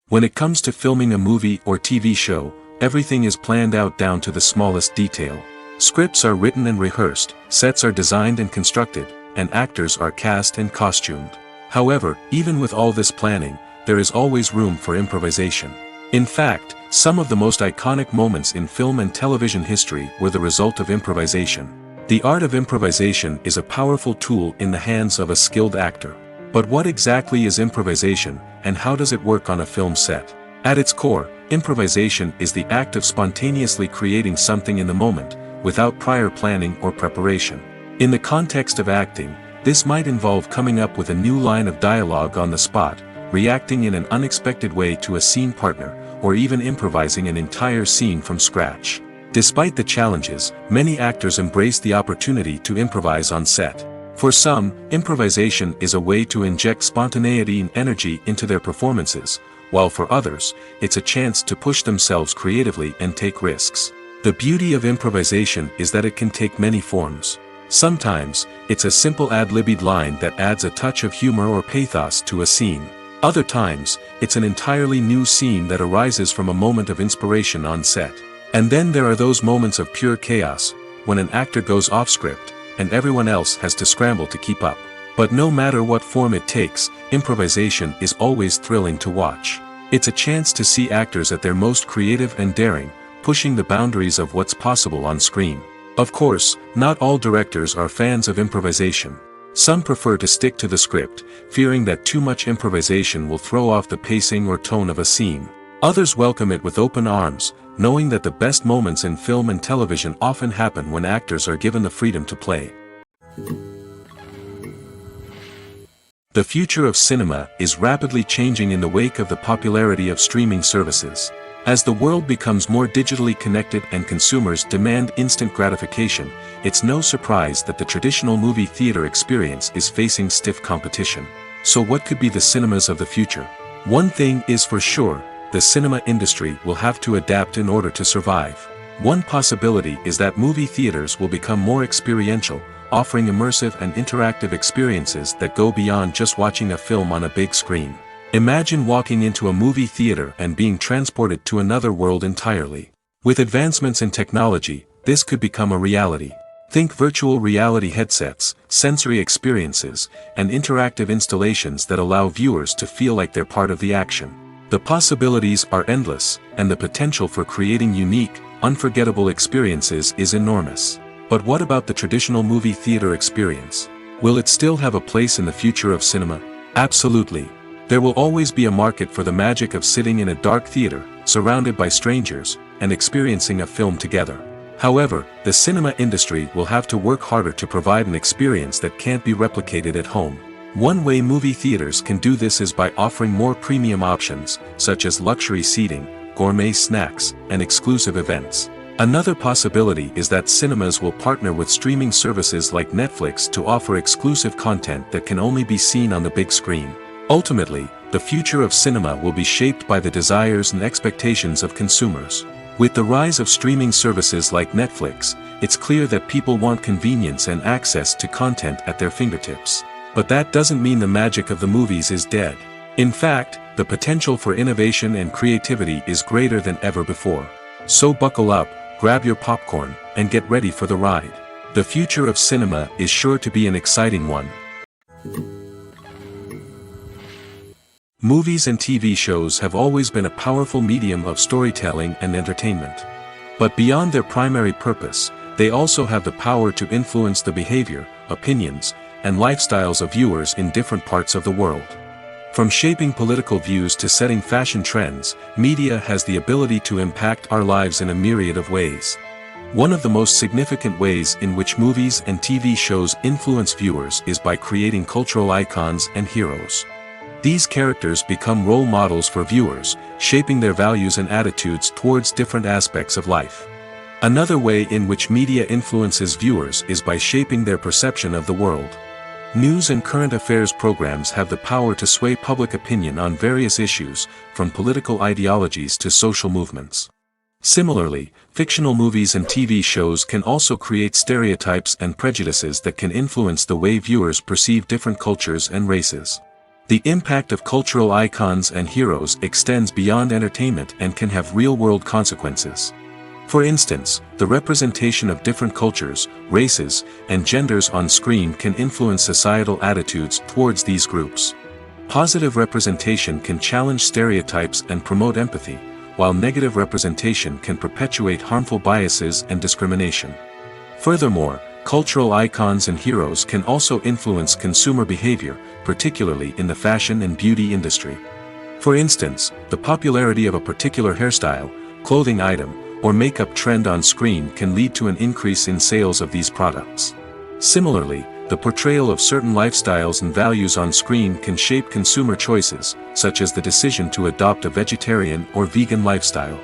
Speaker 1: When it comes to filming a movie or TV show, everything is planned out down to the smallest detail. Scripts are written and rehearsed, sets are designed and constructed, and actors are cast and costumed. However, even with all this planning, there is always room for improvisation. In fact, some of the most iconic moments in film and television history were the result of improvisation. The art of improvisation is a powerful tool in the hands of a skilled actor. But what exactly is improvisation, and how does it work on a film set? At its core, improvisation is the act of spontaneously creating something in the moment, without prior planning or preparation. In the context of acting, this might involve coming up with a new line of dialogue on the spot, reacting in an unexpected way to a scene partner, or even improvising an entire scene from scratch. Despite the challenges, many actors embrace the opportunity to improvise on set. For some, improvisation is a way to inject spontaneity and energy into their performances, while for others, it's a chance to push themselves creatively and take risks. The beauty of improvisation is that it can take many forms. Sometimes, it's a simple ad-libbed line that adds a touch of humor or pathos to a scene. Other times, it's an entirely new scene that arises from a moment of inspiration on set. And then there are those moments of pure chaos, when an actor goes off script, and everyone else has to scramble to keep up. But no matter what form it takes, improvisation is always thrilling to watch. It's a chance to see actors at their most creative and daring, pushing the boundaries of what's possible on screen. Of course, not all directors are fans of improvisation. Some prefer to stick to the script, fearing that too much improvisation will throw off the pacing or tone of a scene. Others welcome it with open arms, knowing that the best moments in film and television often happen when actors are given the freedom to play. The future of cinema is rapidly changing in the wake of the popularity of streaming services. As the world becomes more digitally connected and consumers demand instant gratification, it's no surprise that the traditional movie theater experience is facing stiff competition. So what could be the cinemas of the future? One thing is for sure, the cinema industry will have to adapt in order to survive. One possibility is that movie theaters will become more experiential, offering immersive and interactive experiences that go beyond just watching a film on a big screen. Imagine walking into a movie theater and being transported to another world entirely. With advancements in technology, this could become a reality. Think virtual reality headsets, sensory experiences, and interactive installations that allow viewers to feel like they're part of the action. The possibilities are endless, and the potential for creating unique, unforgettable experiences is enormous. But what about the traditional movie theater experience? Will it still have a place in the future of cinema? Absolutely. There will always be a market for the magic of sitting in a dark theater, surrounded by strangers, and experiencing a film together. However, the cinema industry will have to work harder to provide an experience that can't be replicated at home. One way movie theaters can do this is by offering more premium options, such as luxury seating, gourmet snacks, and exclusive events. Another possibility is that cinemas will partner with streaming services like Netflix to offer exclusive content that can only be seen on the big screen. Ultimately, the future of cinema will be shaped by the desires and expectations of consumers. With the rise of streaming services like Netflix, it's clear that people want convenience and access to content at their fingertips. But that doesn't mean the magic of the movies is dead. In fact, the potential for innovation and creativity is greater than ever before. So buckle up, grab your popcorn, and get ready for the ride. The future of cinema is sure to be an exciting one. Movies and TV shows have always been a powerful medium of storytelling and entertainment. But beyond their primary purpose, they also have the power to influence the behavior, opinions, and lifestyles of viewers in different parts of the world. From shaping political views to setting fashion trends, media has the ability to impact our lives in a myriad of ways. One of the most significant ways in which movies and TV shows influence viewers is by creating cultural icons and heroes. These characters become role models for viewers, shaping their values and attitudes towards different aspects of life. Another way in which media influences viewers is by shaping their perception of the world. News and current affairs programs have the power to sway public opinion on various issues, from political ideologies to social movements. Similarly, fictional movies and TV shows can also create stereotypes and prejudices that can influence the way viewers perceive different cultures and races. The impact of cultural icons and heroes extends beyond entertainment and can have real-world consequences. For instance, the representation of different cultures, races, and genders on screen can influence societal attitudes towards these groups. Positive representation can challenge stereotypes and promote empathy, while negative representation can perpetuate harmful biases and discrimination. Furthermore, cultural icons and heroes can also influence consumer behavior, particularly in the fashion and beauty industry. For instance, the popularity of a particular hairstyle, clothing item, or makeup trend on screen can lead to an increase in sales of these products. Similarly, the portrayal of certain lifestyles and values on screen can shape consumer choices, such as the decision to adopt a vegetarian or vegan lifestyle.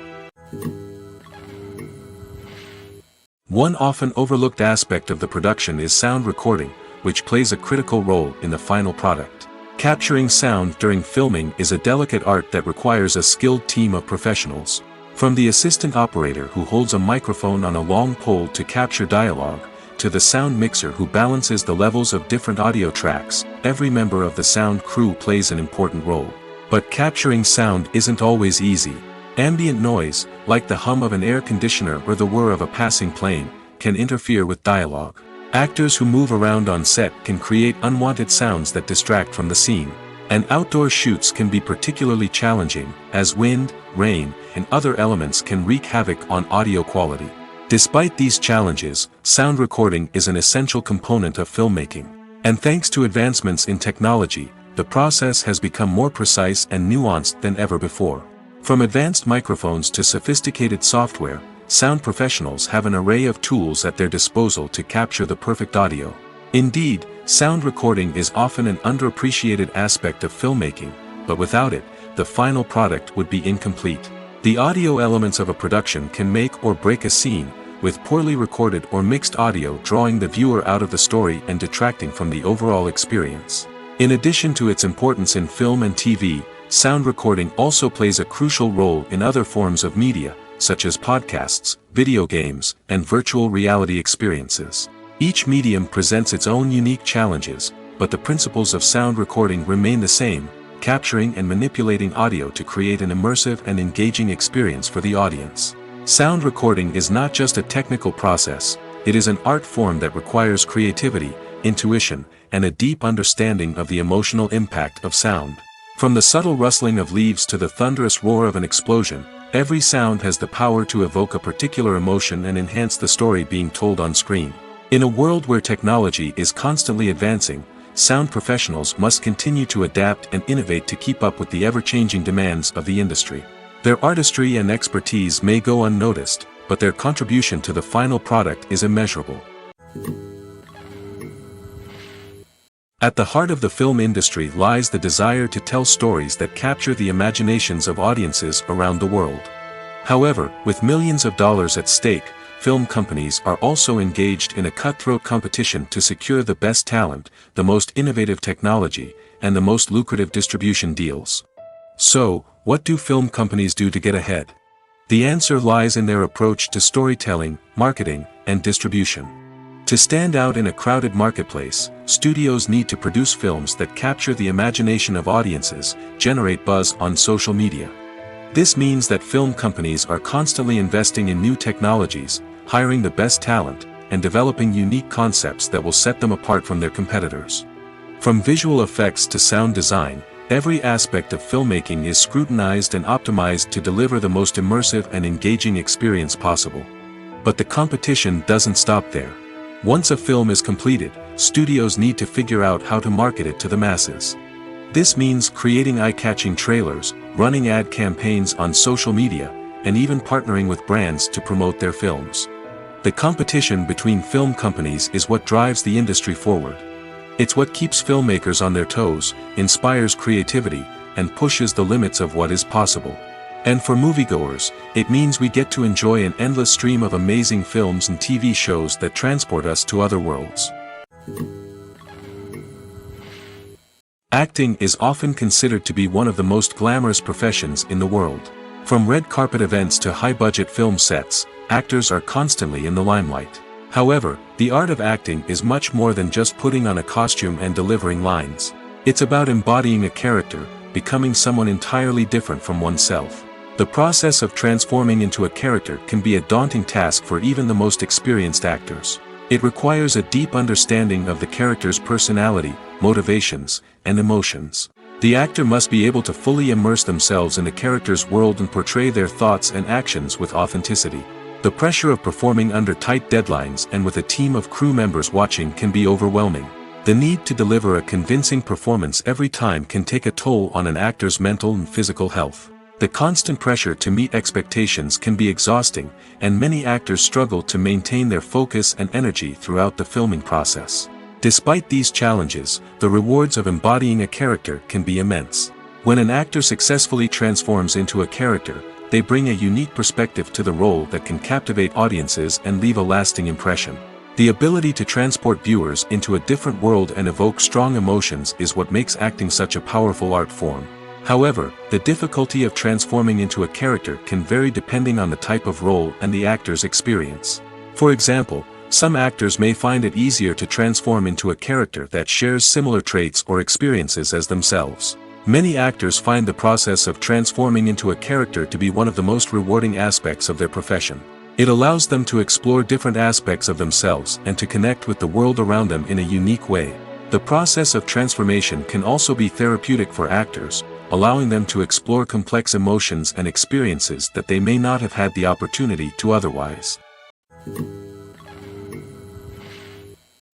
Speaker 1: One often overlooked aspect of the production is sound recording, which plays a critical role in the final product. Capturing sound during filming is a delicate art that requires a skilled team of professionals. From the assistant operator who holds a microphone on a long pole to capture dialogue, to the sound mixer who balances the levels of different audio tracks, every member of the sound crew plays an important role. But capturing sound isn't always easy. Ambient noise, like the hum of an air conditioner or the whir of a passing plane, can interfere with dialogue. Actors who move around on set can create unwanted sounds that distract from the scene. And outdoor shoots can be particularly challenging, as wind, rain, and other elements can wreak havoc on audio quality. Despite these challenges, sound recording is an essential component of filmmaking. And thanks to advancements in technology, the process has become more precise and nuanced than ever before. From advanced microphones to sophisticated software, sound professionals have an array of tools at their disposal to capture the perfect audio. Indeed, sound recording is often an underappreciated aspect of filmmaking, but without it, the final product would be incomplete. The audio elements of a production can make or break a scene, with poorly recorded or mixed audio drawing the viewer out of the story and detracting from the overall experience. In addition to its importance in film and TV, sound recording also plays a crucial role in other forms of media, such as podcasts, video games, and virtual reality experiences. Each medium presents its own unique challenges, but the principles of sound recording remain the same: capturing and manipulating audio to create an immersive and engaging experience for the audience. Sound recording is not just a technical process, it is an art form that requires creativity, intuition, and a deep understanding of the emotional impact of sound. From the subtle rustling of leaves to the thunderous roar of an explosion, every sound has the power to evoke a particular emotion and enhance the story being told on screen. In a world where technology is constantly advancing, sound professionals must continue to adapt and innovate to keep up with the ever-changing demands of the industry. Their artistry and expertise may go unnoticed, but their contribution to the final product is immeasurable. At the heart of the film industry lies the desire to tell stories that capture the imaginations of audiences around the world. However, with millions of dollars at stake, film companies are also engaged in a cutthroat competition to secure the best talent, the most innovative technology, and the most lucrative distribution deals. So, what do film companies do to get ahead? The answer lies in their approach to storytelling, marketing, and distribution. To stand out in a crowded marketplace, studios need to produce films that capture the imagination of audiences, generate buzz on social media. This means that film companies are constantly investing in new technologies, hiring the best talent, and developing unique concepts that will set them apart from their competitors. From visual effects to sound design, every aspect of filmmaking is scrutinized and optimized to deliver the most immersive and engaging experience possible. But the competition doesn't stop there. Once a film is completed, studios need to figure out how to market it to the masses. This means creating eye-catching trailers, running ad campaigns on social media, and even partnering with brands to promote their films. The competition between film companies is what drives the industry forward. It's what keeps filmmakers on their toes, inspires creativity, and pushes the limits of what is possible. And for moviegoers, it means we get to enjoy an endless stream of amazing films and TV shows that transport us to other worlds. Acting is often considered to be one of the most glamorous professions in the world. From red carpet events to high-budget film sets, actors are constantly in the limelight. However, the art of acting is much more than just putting on a costume and delivering lines. It's about embodying a character, becoming someone entirely different from oneself. The process of transforming into a character can be a daunting task for even the most experienced actors. It requires a deep understanding of the character's personality, motivations, and emotions. The actor must be able to fully immerse themselves in the character's world and portray their thoughts and actions with authenticity. The pressure of performing under tight deadlines and with a team of crew members watching can be overwhelming. The need to deliver a convincing performance every time can take a toll on an actor's mental and physical health. The constant pressure to meet expectations can be exhausting, and many actors struggle to maintain their focus and energy throughout the filming process. Despite these challenges, the rewards of embodying a character can be immense. When an actor successfully transforms into a character, they bring a unique perspective to the role that can captivate audiences and leave a lasting impression. The ability to transport viewers into a different world and evoke strong emotions is what makes acting such a powerful art form. However, the difficulty of transforming into a character can vary depending on the type of role and the actor's experience. For example, some actors may find it easier to transform into a character that shares similar traits or experiences as themselves. Many actors find the process of transforming into a character to be one of the most rewarding aspects of their profession. It allows them to explore different aspects of themselves and to connect with the world around them in a unique way. The process of transformation can also be therapeutic for actors, allowing them to explore complex emotions and experiences that they may not have had the opportunity to otherwise.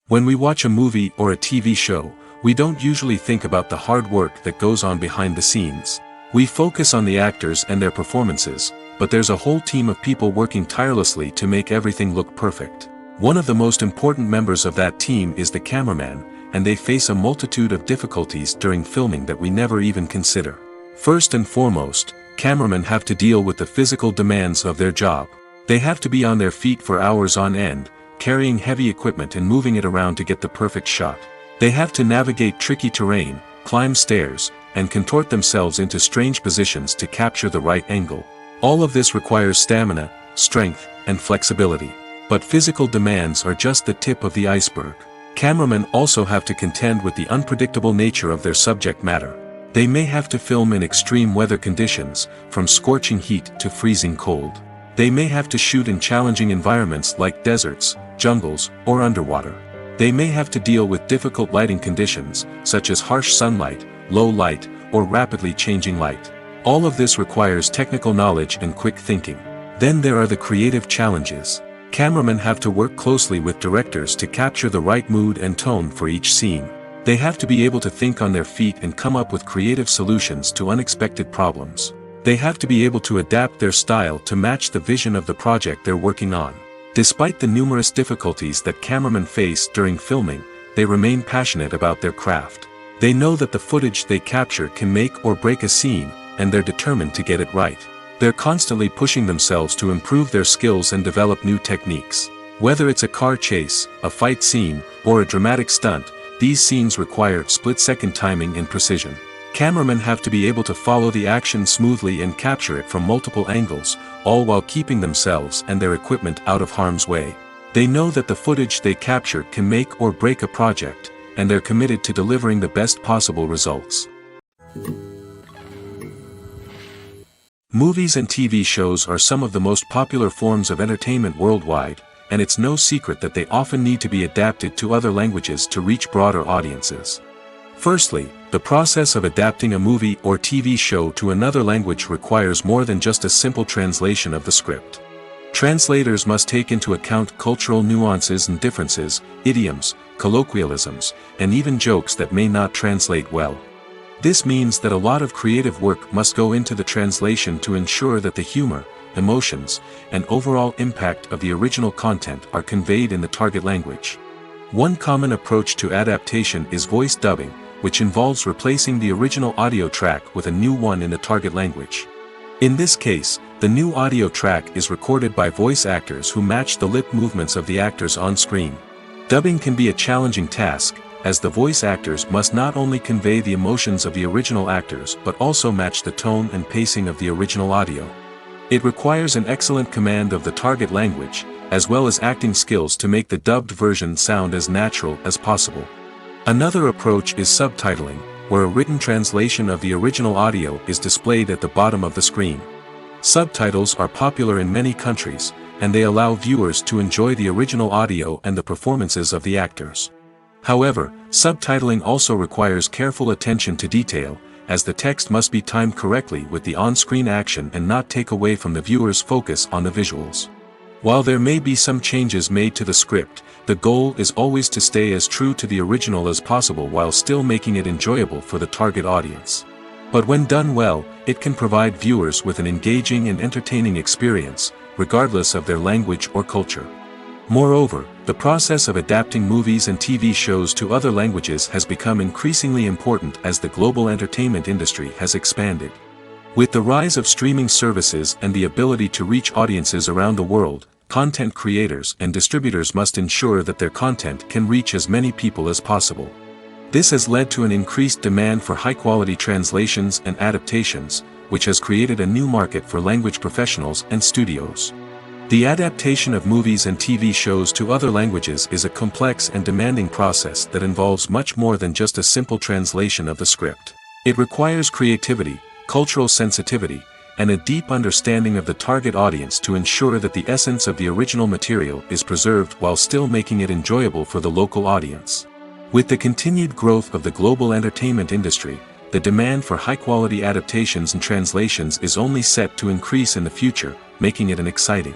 Speaker 1: When we watch a movie or a TV show, we don't usually think about the hard work that goes on behind the scenes. We focus on the actors and their performances, but there's a whole team of people working tirelessly to make everything look perfect. One of the most important members of that team is the cameraman, and they face a multitude of difficulties during filming that we never even consider. First and foremost, cameramen have to deal with the physical demands of their job. They have to be on their feet for hours on end, carrying heavy equipment and moving it around to get the perfect shot. They have to navigate tricky terrain, climb stairs, and contort themselves into strange positions to capture the right angle. All of this requires stamina, strength, and flexibility. But physical demands are just the tip of the iceberg. Cameramen also have to contend with the unpredictable nature of their subject matter. They may have to film in extreme weather conditions, from scorching heat to freezing cold. They may have to shoot in challenging environments like deserts, jungles, or underwater. They may have to deal with difficult lighting conditions, such as harsh sunlight, low light, or rapidly changing light. All of this requires technical knowledge and quick thinking. Then there are the creative challenges. Cameramen have to work closely with directors to capture the right mood and tone for each scene. They have to be able to think on their feet and come up with creative solutions to unexpected problems. They have to be able to adapt their style to match the vision of the project they're working on. Despite the numerous difficulties that cameramen face during filming, they remain passionate about their craft. They know that the footage they capture can make or break a scene, and they're determined to get it right. They're constantly pushing themselves to improve their skills and develop new techniques. Whether it's a car chase, a fight scene, or a dramatic stunt, these scenes require split-second timing and precision. Cameramen have to be able to follow the action smoothly and capture it from multiple angles, all while keeping themselves and their equipment out of harm's way. They know that the footage they capture can make or break a project, and they're committed to delivering the best possible results. Movies and TV shows are some of the most popular forms of entertainment worldwide, and it's no secret that they often need to be adapted to other languages to reach broader audiences. Firstly, the process of adapting a movie or TV show to another language requires more than just a simple translation of the script. Translators must take into account cultural nuances and differences, idioms, colloquialisms, and even jokes that may not translate well. This means that a lot of creative work must go into the translation to ensure that the humor, emotions, and overall impact of the original content are conveyed in the target language. One common approach to adaptation is voice dubbing, which involves replacing the original audio track with a new one in the target language. In this case, the new audio track is recorded by voice actors who match the lip movements of the actors on screen. Dubbing can be a challenging task, as the voice actors must not only convey the emotions of the original actors but also match the tone and pacing of the original audio. It requires an excellent command of the target language, as well as acting skills to make the dubbed version sound as natural as possible. Another approach is subtitling, where a written translation of the original audio is displayed at the bottom of the screen. Subtitles are popular in many countries, and they allow viewers to enjoy the original audio and the performances of the actors. However, subtitling also requires careful attention to detail, as the text must be timed correctly with the on-screen action and not take away from the viewer's focus on the visuals. While there may be some changes made to the script, the goal is always to stay as true to the original as possible while still making it enjoyable for the target audience. But when done well, it can provide viewers with an engaging and entertaining experience, regardless of their language or culture. Moreover, the process of adapting movies and TV shows to other languages has become increasingly important as the global entertainment industry has expanded. With the rise of streaming services and the ability to reach audiences around the world, content creators and distributors must ensure that their content can reach as many people as possible. This has led to an increased demand for high-quality translations and adaptations, which has created a new market for language professionals and studios. The adaptation of movies and TV shows to other languages is a complex and demanding process that involves much more than just a simple translation of the script. It requires creativity, cultural sensitivity, and a deep understanding of the target audience to ensure that the essence of the original material is preserved while still making it enjoyable for the local audience. With the continued growth of the global entertainment industry, the demand for high-quality adaptations and translations is only set to increase in the future, making it an exciting.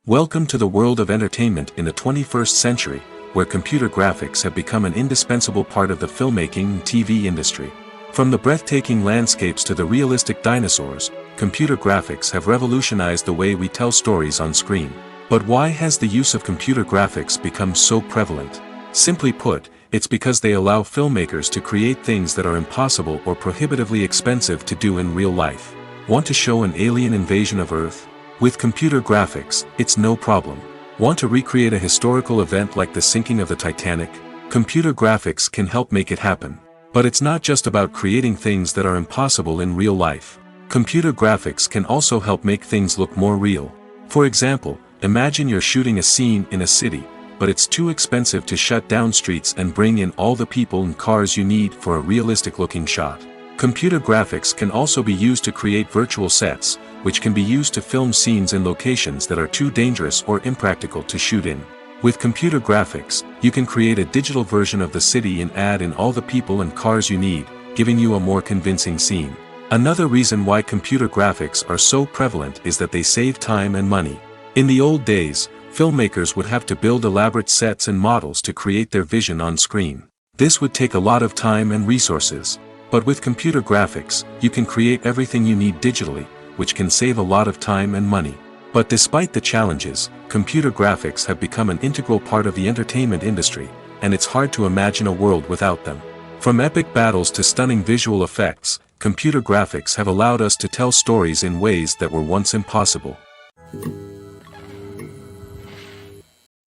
Speaker 1: Welcome to the world of entertainment in the 21st century, where computer graphics have become an indispensable part of the filmmaking and TV industry. From the breathtaking landscapes to the realistic dinosaurs, computer graphics have revolutionized the way we tell stories on screen. But why has the use of computer graphics become so prevalent? Simply put, it's because they allow filmmakers to create things that are impossible or prohibitively expensive to do in real life. Want to show an alien invasion of Earth? With computer graphics, it's no problem. Want to recreate a historical event like the sinking of the Titanic? Computer graphics can help make it happen. But it's not just about creating things that are impossible in real life. Computer graphics can also help make things look more real. For example, imagine you're shooting a scene in a city, but it's too expensive to shut down streets and bring in all the people and cars you need for a realistic-looking shot. Computer graphics can also be used to create virtual sets, which can be used to film scenes in locations that are too dangerous or impractical to shoot in. With computer graphics, you can create a digital version of the city and add in all the people and cars you need, giving you a more convincing scene. Another reason why computer graphics are so prevalent is that they save time and money. In the old days, filmmakers would have to build elaborate sets and models to create their vision on screen. This would take a lot of time and resources. But with computer graphics, you can create everything you need digitally, which can save a lot of time and money. But despite the challenges, computer graphics have become an integral part of the entertainment industry, and it's hard to imagine a world without them. From epic battles to stunning visual effects, computer graphics have allowed us to tell stories in ways that were once impossible.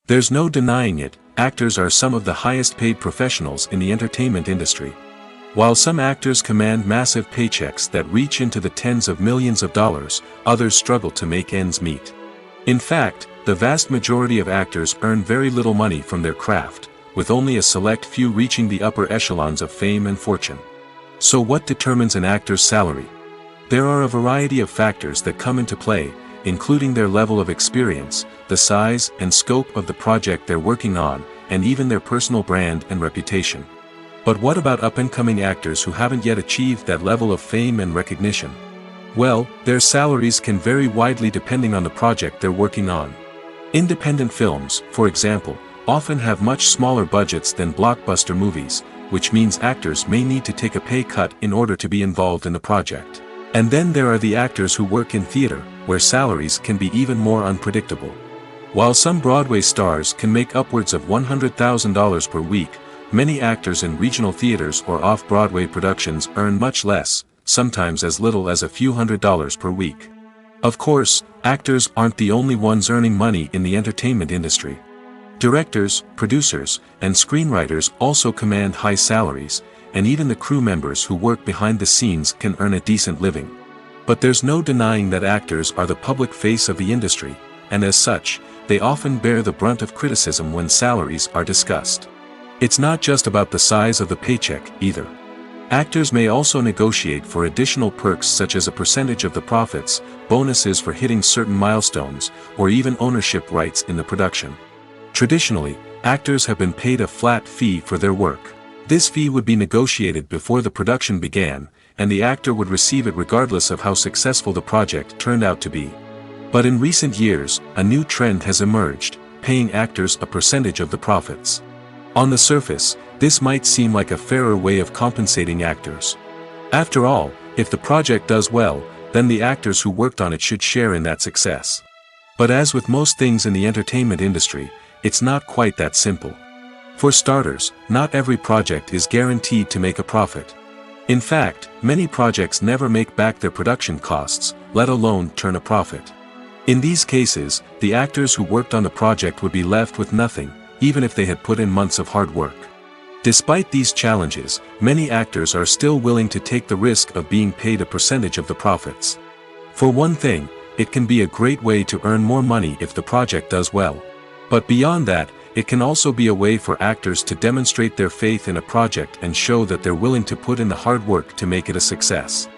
Speaker 1: There's no denying it, actors are some of the highest paid professionals in the entertainment industry. While some actors command massive paychecks that reach into the tens of millions of dollars, others struggle to make ends meet. In fact, the vast majority of actors earn very little money from their craft, with only a select few reaching the upper echelons of fame and fortune. So what determines an actor's salary? There are a variety of factors that come into play, including their level of experience, the size and scope of the project they're working on, and even their personal brand and reputation. But what about up-and-coming actors who haven't yet achieved that level of fame and recognition? Well, their salaries can vary widely depending on the project they're working on. Independent films, for example, often have much smaller budgets than blockbuster movies, which means actors may need to take a pay cut in order to be involved in the project. And then there are the actors who work in theater, where salaries can be even more unpredictable. While some Broadway stars can make upwards of $100,000 per week, many actors in regional theaters or off-Broadway productions earn much less, sometimes as little as a few $100s per week. Of course, actors aren't the only ones earning money in the entertainment industry. Directors, producers, and screenwriters also command high salaries, and even the crew members who work behind the scenes can earn a decent living. But there's no denying that actors are the public face of the industry, and as such, they often bear the brunt of criticism when salaries are discussed. It's not just about the size of the paycheck, either. Actors may also negotiate for additional perks such as a percentage of the profits, bonuses for hitting certain milestones, or even ownership rights in the production. Traditionally, actors have been paid a flat fee for their work. This fee would be negotiated before the production began, and the actor would receive it regardless of how successful the project turned out to be. But in recent years, a new trend has emerged, paying actors a percentage of the profits. On the surface, this might seem like a fairer way of compensating actors. After all, if the project does well, then the actors who worked on it should share in that success. But as with most things in the entertainment industry, it's not quite that simple. For starters, not every project is guaranteed to make a profit. In fact, many projects never make back their production costs, let alone turn a profit. In these cases, the actors who worked on the project would be left with nothing, even if they had put in months of hard work. Despite these challenges, many actors are still willing to take the risk of being paid a percentage of the profits. For one thing, it can be a great way to earn more money if the project does well. But beyond that, it can also be a way for actors to demonstrate their faith in a project and show that they're willing to put in the hard work to make it a success.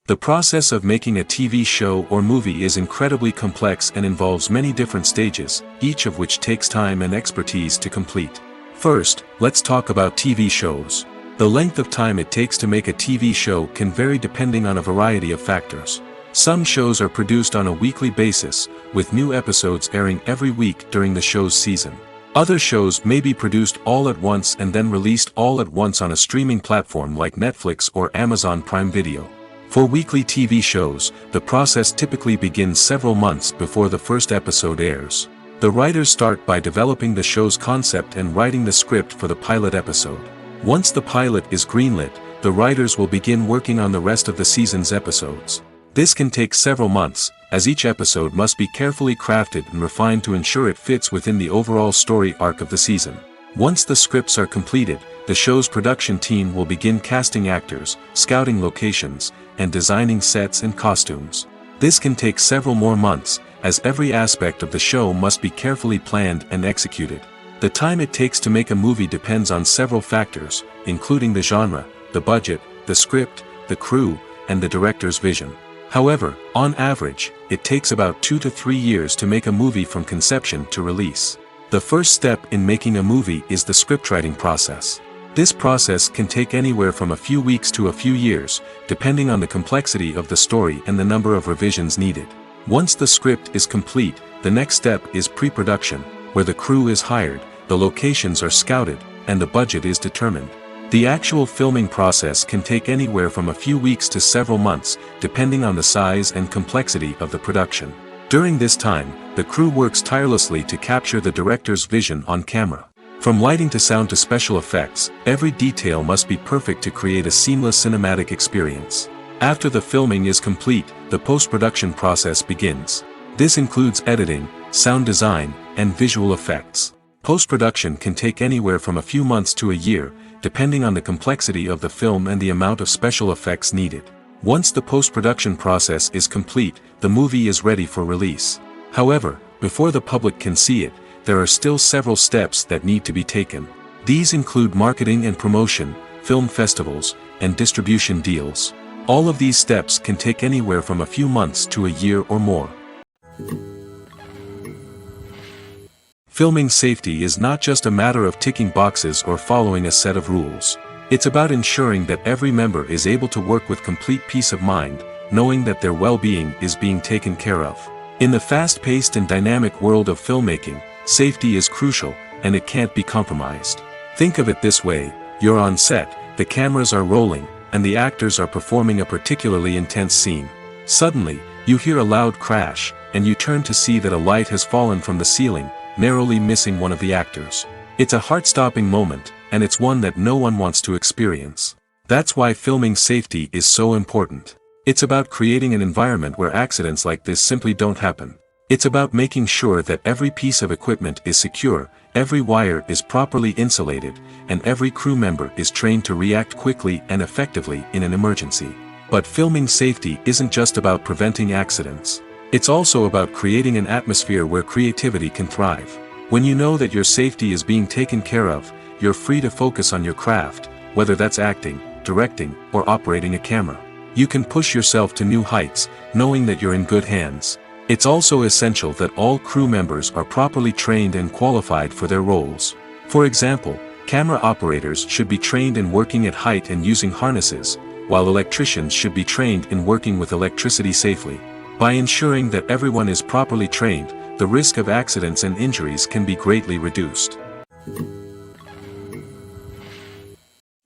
Speaker 1: The process of making a TV show or movie is incredibly complex and involves many different stages, each of which takes time and expertise to complete. First, let's talk about TV shows. The length of time it takes to make a TV show can vary depending on a variety of factors. Some shows are produced on a weekly basis, with new episodes airing every week during the show's season. Other shows may be produced all at once and then released all at once on a streaming platform like Netflix or Amazon Prime Video. For weekly TV shows, the process typically begins several months before the first episode airs. The writers start by developing the show's concept and writing the script for the pilot episode. Once the pilot is greenlit, the writers will begin working on the rest of the season's episodes. This can take several months, as each episode must be carefully crafted and refined to ensure it fits within the overall story arc of the season. Once the scripts are completed, the show's production team will begin casting actors, scouting locations, and designing sets and costumes. This can take several more months, as every aspect of the show must be carefully planned and executed. The time it takes to make a movie depends on several factors, including the genre, the budget, the script, the crew, and the director's vision. However, on average, it takes about 2 to 3 years to make a movie from conception to release. The first step in making a movie is the scriptwriting process. This process can take anywhere from a few weeks to a few years, depending on the complexity of the story and the number of revisions needed. Once the script is complete, the next step is pre-production, where the crew is hired, the locations are scouted, and the budget is determined. The actual filming process can take anywhere from a few weeks to several months, depending on the size and complexity of the production. During this time, the crew works tirelessly to capture the director's vision on camera. From lighting to sound to special effects, every detail must be perfect to create a seamless cinematic experience. After the filming is complete, the post-production process begins. This includes editing, sound design, and visual effects. Post-production can take anywhere from a few months to a year, depending on the complexity of the film and the amount of special effects needed. Once the post-production process is complete, the movie is ready for release. However, before the public can see it, there are still several steps that need to be taken. These include marketing and promotion, film festivals, and distribution deals. All of these steps can take anywhere from a few months to a year or more. Filming safety is not just a matter of ticking boxes or following a set of rules. It's about ensuring that every member is able to work with complete peace of mind, knowing that their well-being is being taken care of. In the fast-paced and dynamic world of filmmaking, safety is crucial, and it can't be compromised. Think of it this way: you're on set, the cameras are rolling, and the actors are performing a particularly intense scene. Suddenly, you hear a loud crash, and you turn to see that a light has fallen from the ceiling, narrowly missing one of the actors. It's a heart-stopping moment, and it's one that no one wants to experience. That's why filming safety is so important. It's about creating an environment where accidents like this simply don't happen. It's about making sure that every piece of equipment is secure, every wire is properly insulated, and every crew member is trained to react quickly and effectively in an emergency. But filming safety isn't just about preventing accidents. It's also about creating an atmosphere where creativity can thrive. When you know that your safety is being taken care of, you're free to focus on your craft, whether that's acting, directing, or operating a camera. You can push yourself to new heights, knowing that you're in good hands. It's also essential that all crew members are properly trained and qualified for their roles. For example, camera operators should be trained in working at height and using harnesses, while electricians should be trained in working with electricity safely. By ensuring that everyone is properly trained, the risk of accidents and injuries can be greatly reduced.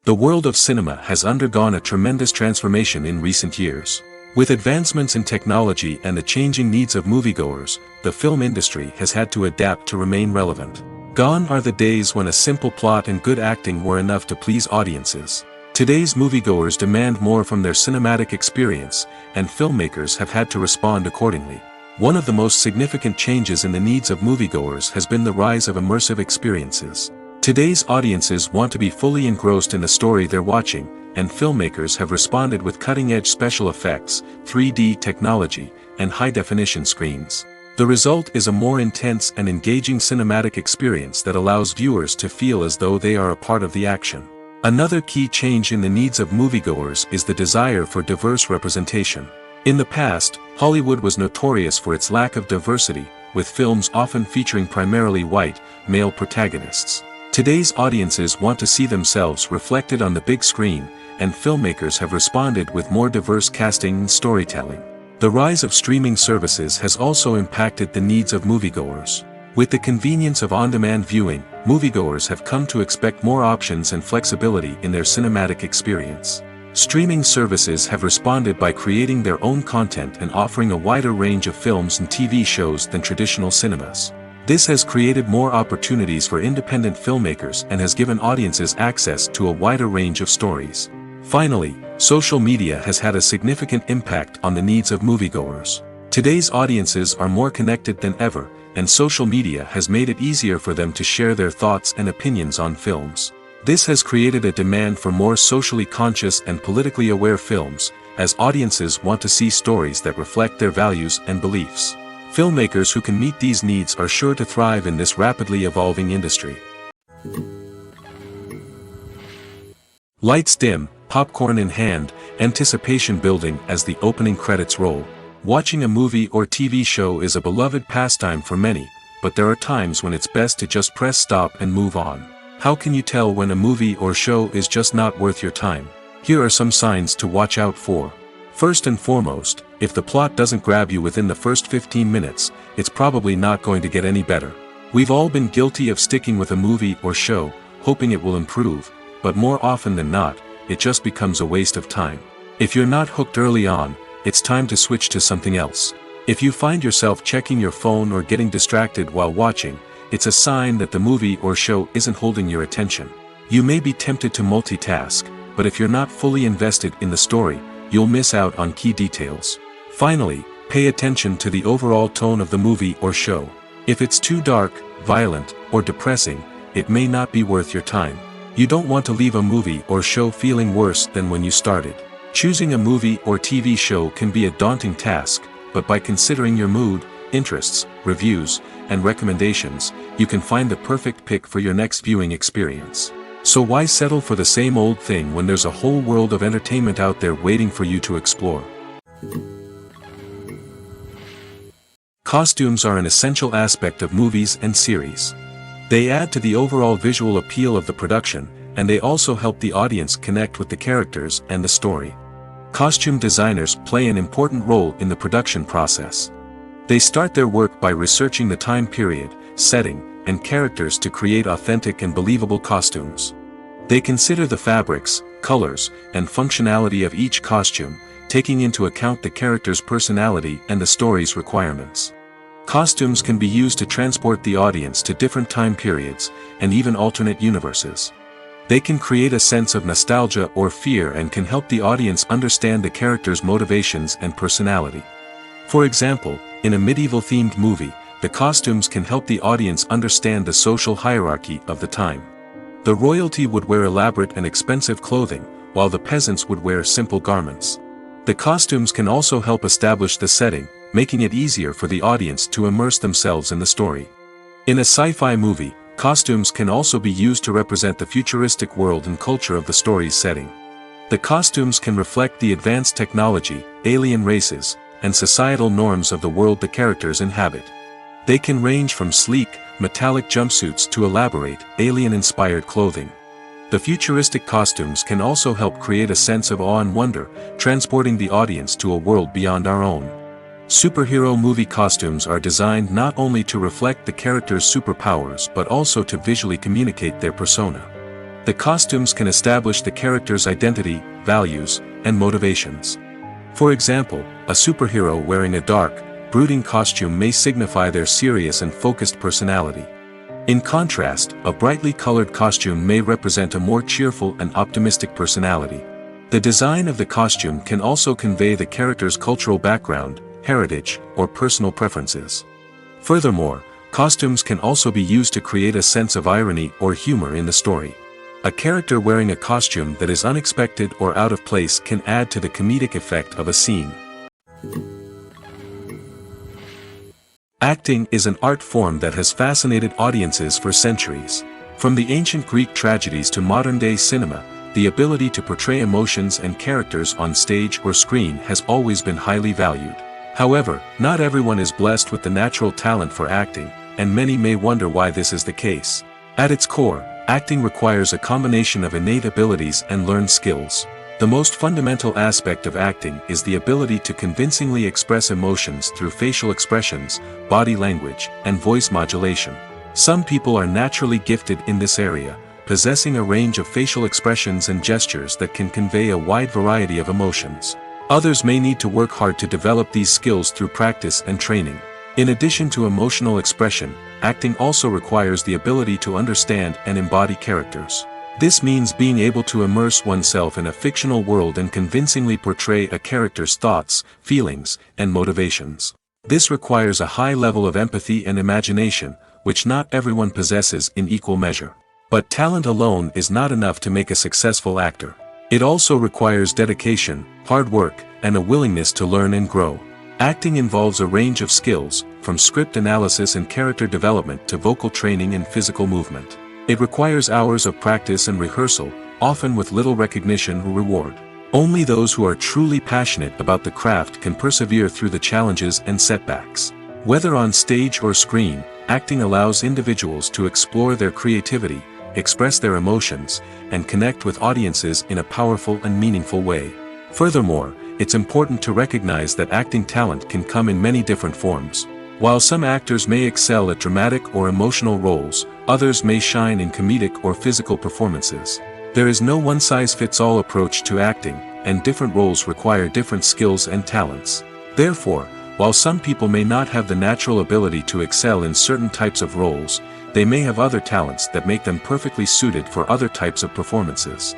Speaker 1: The world of cinema has undergone a tremendous transformation in recent years. With advancements in technology and the changing needs of moviegoers, the film industry has had to adapt to remain relevant. Gone are the days when a simple plot and good acting were enough to please audiences. Today's moviegoers demand more from their cinematic experience, and filmmakers have had to respond accordingly. One of the most significant changes in the needs of moviegoers has been the rise of immersive experiences. Today's audiences want to be fully engrossed in the story they're watching, and filmmakers have responded with cutting-edge special effects, 3D technology, and high-definition screens. The result is a more intense and engaging cinematic experience that allows viewers to feel as though they are a part of the action. Another key change in the needs of moviegoers is the desire for diverse representation. In the past, Hollywood was notorious for its lack of diversity, with films often featuring primarily white, male protagonists. Today's audiences want to see themselves reflected on the big screen, and filmmakers have responded with more diverse casting and storytelling. The rise of streaming services has also impacted the needs of moviegoers. With the convenience of on-demand viewing, moviegoers have come to expect more options and flexibility in their cinematic experience. Streaming services have responded by creating their own content and offering a wider range of films and TV shows than traditional cinemas. This has created more opportunities for independent filmmakers and has given audiences access to a wider range of stories. Finally, social media has had a significant impact on the needs of moviegoers. Today's audiences are more connected than ever, and social media has made it easier for them to share their thoughts and opinions on films. This has created a demand for more socially conscious and politically aware films, as audiences want to see stories that reflect their values and beliefs. Filmmakers who can meet these needs are sure to thrive in this rapidly evolving industry. Lights dim, popcorn in hand, anticipation building as the opening credits roll. Watching a movie or TV show is a beloved pastime for many, but there are times when it's best to just press stop and move on. How can you tell when a movie or show is just not worth your time? Here are some signs to watch out for. First and foremost, if the plot doesn't grab you within the first 15 minutes, it's probably not going to get any better. We've all been guilty of sticking with a movie or show, hoping it will improve, but more often than not, it just becomes a waste of time. If you're not hooked early on, it's time to switch to something else. If you find yourself checking your phone or getting distracted while watching, it's a sign that the movie or show isn't holding your attention. You may be tempted to multitask, but if you're not fully invested in the story, you'll miss out on key details. Finally, pay attention to the overall tone of the movie or show. If it's too dark, violent, or depressing, it may not be worth your time. You don't want to leave a movie or show feeling worse than when you started. Choosing a movie or TV show can be a daunting task, but by considering your mood, interests, reviews, and recommendations, you can find the perfect pick for your next viewing experience. So why settle for the same old thing when there's a whole world of entertainment out there waiting for you to explore? Costumes are an essential aspect of movies and series. They add to the overall visual appeal of the production, and they also help the audience connect with the characters and the story. Costume designers play an important role in the production process. They start their work by researching the time period, setting, and characters to create authentic and believable costumes. They consider the fabrics, colors, and functionality of each costume, taking into account the character's personality and the story's requirements. Costumes can be used to transport the audience to different time periods, and even alternate universes. They can create a sense of nostalgia or fear and can help the audience understand the character's motivations and personality. For example, in a medieval-themed movie, the costumes can help the audience understand the social hierarchy of the time. The royalty would wear elaborate and expensive clothing, while the peasants would wear simple garments. The costumes can also help establish the setting, making it easier for the audience to immerse themselves in the story. In a sci-fi movie, costumes can also be used to represent the futuristic world and culture of the story's setting. The costumes can reflect the advanced technology, alien races, and societal norms of the world the characters inhabit. They can range from sleek, metallic jumpsuits to elaborate, alien-inspired clothing. The futuristic costumes can also help create a sense of awe and wonder, transporting the audience to a world beyond our own. Superhero movie costumes are designed not only to reflect the character's superpowers but also to visually communicate their persona. The costumes can establish the character's identity, values, and motivations. For example, a superhero wearing a dark, brooding costume may signify their serious and focused personality. In contrast, a brightly colored costume may represent a more cheerful and optimistic personality. The design of the costume can also convey the character's cultural background, heritage, or personal preferences. Furthermore, costumes can also be used to create a sense of irony or humor in the story. A character wearing a costume that is unexpected or out of place can add to the comedic effect of a scene. Acting is an art form that has fascinated audiences for centuries. From the ancient Greek tragedies to modern-day cinema, the ability to portray emotions and characters on stage or screen has always been highly valued. However, not everyone is blessed with the natural talent for acting, and many may wonder why this is the case. At its core, acting requires a combination of innate abilities and learned skills. The most fundamental aspect of acting is the ability to convincingly express emotions through facial expressions, body language, and voice modulation. Some people are naturally gifted in this area, possessing a range of facial expressions and gestures that can convey a wide variety of emotions. Others may need to work hard to develop these skills through practice and training. In addition to emotional expression, acting also requires the ability to understand and embody characters. This means being able to immerse oneself in a fictional world and convincingly portray a character's thoughts, feelings, and motivations. This requires a high level of empathy and imagination, which not everyone possesses in equal measure. But talent alone is not enough to make a successful actor. It also requires dedication, hard work, and a willingness to learn and grow. Acting involves a range of skills, from script analysis and character development to vocal training and physical movement. It requires hours of practice and rehearsal, often with little recognition or reward. Only those who are truly passionate about the craft can persevere through the challenges and setbacks. Whether on stage or screen, acting allows individuals to explore their creativity, express their emotions, and connect with audiences in a powerful and meaningful way. Furthermore, it's important to recognize that acting talent can come in many different forms. While some actors may excel at dramatic or emotional roles, others may shine in comedic or physical performances. There is no one-size-fits-all approach to acting, and different roles require different skills and talents. Therefore, while some people may not have the natural ability to excel in certain types of roles, they may have other talents that make them perfectly suited for other types of performances.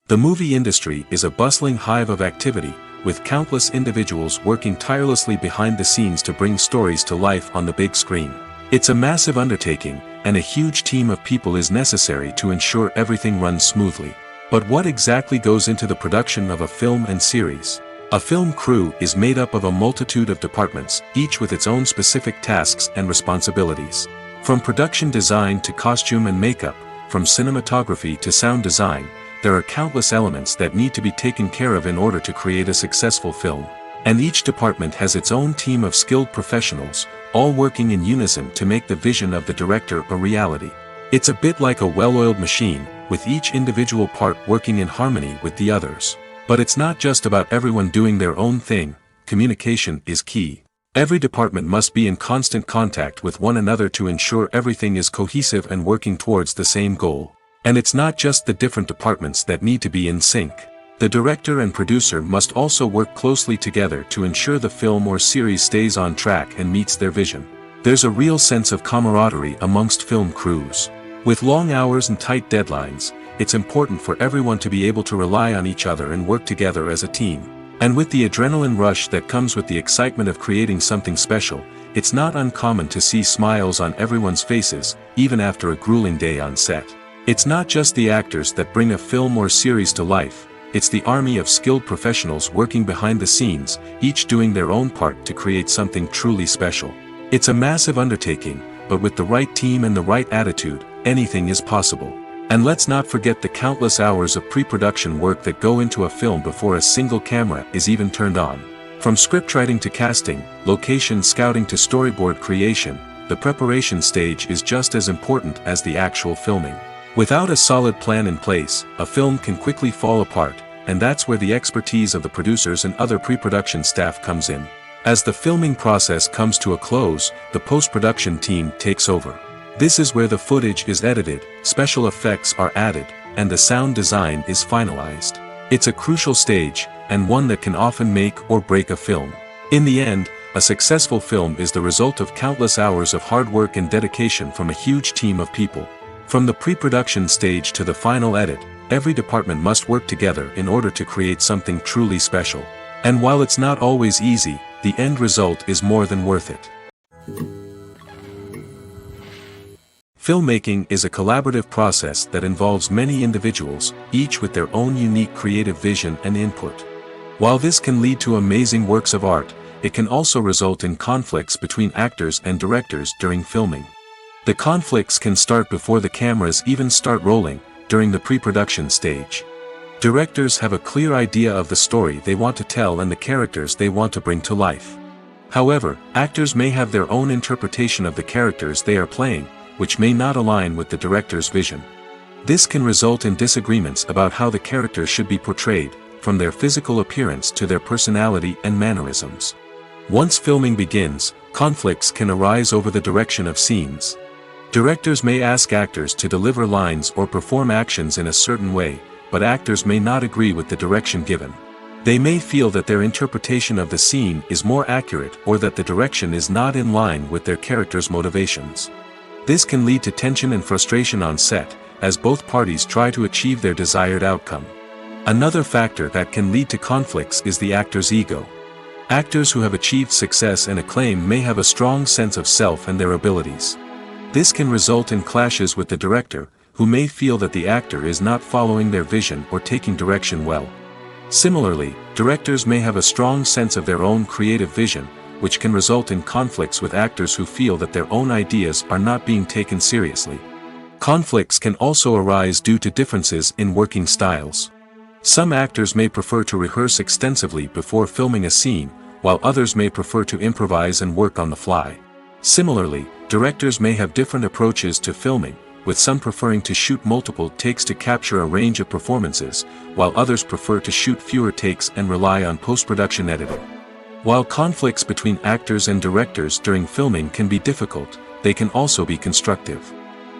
Speaker 1: The movie industry is a bustling hive of activity, with countless individuals working tirelessly behind the scenes to bring stories to life on the big screen. It's a massive undertaking, and a huge team of people is necessary to ensure everything runs smoothly. But what exactly goes into the production of a film and series? A film crew is made up of a multitude of departments, each with its own specific tasks and responsibilities. From production design to costume and makeup, from cinematography to sound design, there are countless elements that need to be taken care of in order to create a successful film. And each department has its own team of skilled professionals, all working in unison to make the vision of the director a reality. It's a bit like a well-oiled machine, with each individual part working in harmony with the others. But it's not just about everyone doing their own thing. Communication is key. Every department must be in constant contact with one another to ensure everything is cohesive and working towards the same goal. And it's not just the different departments that need to be in sync. The director and producer must also work closely together to ensure the film or series stays on track and meets their vision. There's a real sense of camaraderie amongst film crews. With long hours and tight deadlines, it's important for everyone to be able to rely on each other and work together as a team. And with the adrenaline rush that comes with the excitement of creating something special, it's not uncommon to see smiles on everyone's faces, even after a grueling day on set. It's not just the actors that bring a film or series to life. it's the army of skilled professionals working behind the scenes, each doing their own part to create something truly special. It's a massive undertaking, but with the right team and the right attitude, anything is possible. And let's not forget the countless hours of pre-production work that go into a film before a single camera is even turned on. From scriptwriting to casting, location scouting to storyboard creation, the preparation stage is just as important as the actual filming. Without a solid plan in place, a film can quickly fall apart, and that's where the expertise of the producers and other pre-production staff comes in. As the filming process comes to a close, the post-production team takes over. This is where the footage is edited, special effects are added, and the sound design is finalized. It's a crucial stage, and one that can often make or break a film. In the end, a successful film is the result of countless hours of hard work and dedication from a huge team of people. From the pre-production stage to the final edit, every department must work together in order to create something truly special. And while it's not always easy, the end result is more than worth it. Filmmaking is a collaborative process that involves many individuals, each with their own unique creative vision and input. While this can lead to amazing works of art, it can also result in conflicts between actors and directors during filming. The conflicts can start before the cameras even start rolling, during the pre-production stage. Directors have a clear idea of the story they want to tell and the characters they want to bring to life. However, actors may have their own interpretation of the characters they are playing, which may not align with the director's vision. This can result in disagreements about how the characters should be portrayed, from their physical appearance to their personality and mannerisms. Once filming begins, conflicts can arise over the direction of scenes. Directors may ask actors to deliver lines or perform actions in a certain way, but actors may not agree with the direction given. They may feel that their interpretation of the scene is more accurate or that the direction is not in line with their character's motivations. This can lead to tension and frustration on set, as both parties try to achieve their desired outcome. Another factor that can lead to conflicts is the actor's ego. Actors who have achieved success and acclaim may have a strong sense of self and their abilities. This can result in clashes with the director, who may feel that the actor is not following their vision or taking direction well. Similarly, directors may have a strong sense of their own creative vision, which can result in conflicts with actors who feel that their own ideas are not being taken seriously. Conflicts can also arise due to differences in working styles. Some actors may prefer to rehearse extensively before filming a scene, while others may prefer to improvise and work on the fly. Similarly, directors may have different approaches to filming, with some preferring to shoot multiple takes to capture a range of performances, while others prefer to shoot fewer takes and rely on post-production editing. While conflicts between actors and directors during filming can be difficult, they can also be constructive.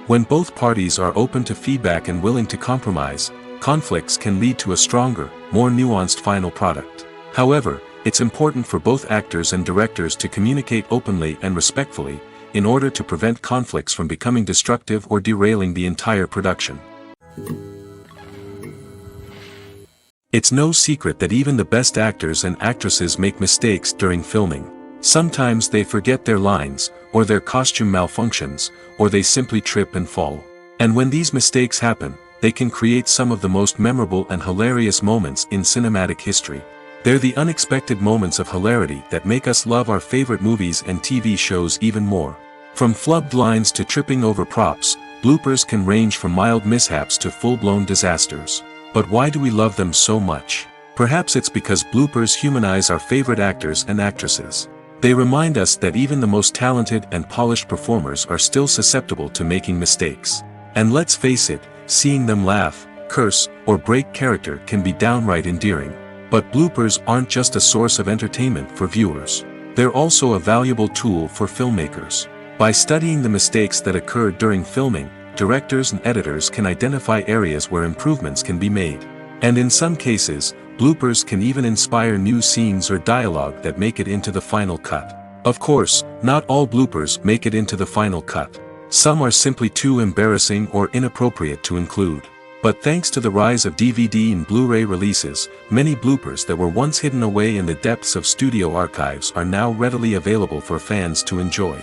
Speaker 1: When both parties are open to feedback and willing to compromise, conflicts can lead to a stronger, more nuanced final product. However, it's important for both actors and directors to communicate openly and respectfully, in order to prevent conflicts from becoming destructive or derailing the entire production. It's no secret that even the best actors and actresses make mistakes during filming. Sometimes they forget their lines, or their costume malfunctions, or they simply trip and fall. And when these mistakes happen, they can create some of the most memorable and hilarious moments in cinematic history. They're the unexpected moments of hilarity that make us love our favorite movies and TV shows even more. From flubbed lines to tripping over props, bloopers can range from mild mishaps to full-blown disasters. But why do we love them so much? Perhaps it's because bloopers humanize our favorite actors and actresses. They remind us that even the most talented and polished performers are still susceptible to making mistakes. And let's face it, seeing them laugh, curse, or break character can be downright endearing. But bloopers aren't just a source of entertainment for viewers. They're also a valuable tool for filmmakers. By studying the mistakes that occurred during filming, directors and editors can identify areas where improvements can be made. And in some cases, bloopers can even inspire new scenes or dialogue that make it into the final cut. Of course, not all bloopers make it into the final cut. Some are simply too embarrassing or inappropriate to include. But thanks to the rise of DVD and Blu-ray releases, many bloopers that were once hidden away in the depths of studio archives are now readily available for fans to enjoy.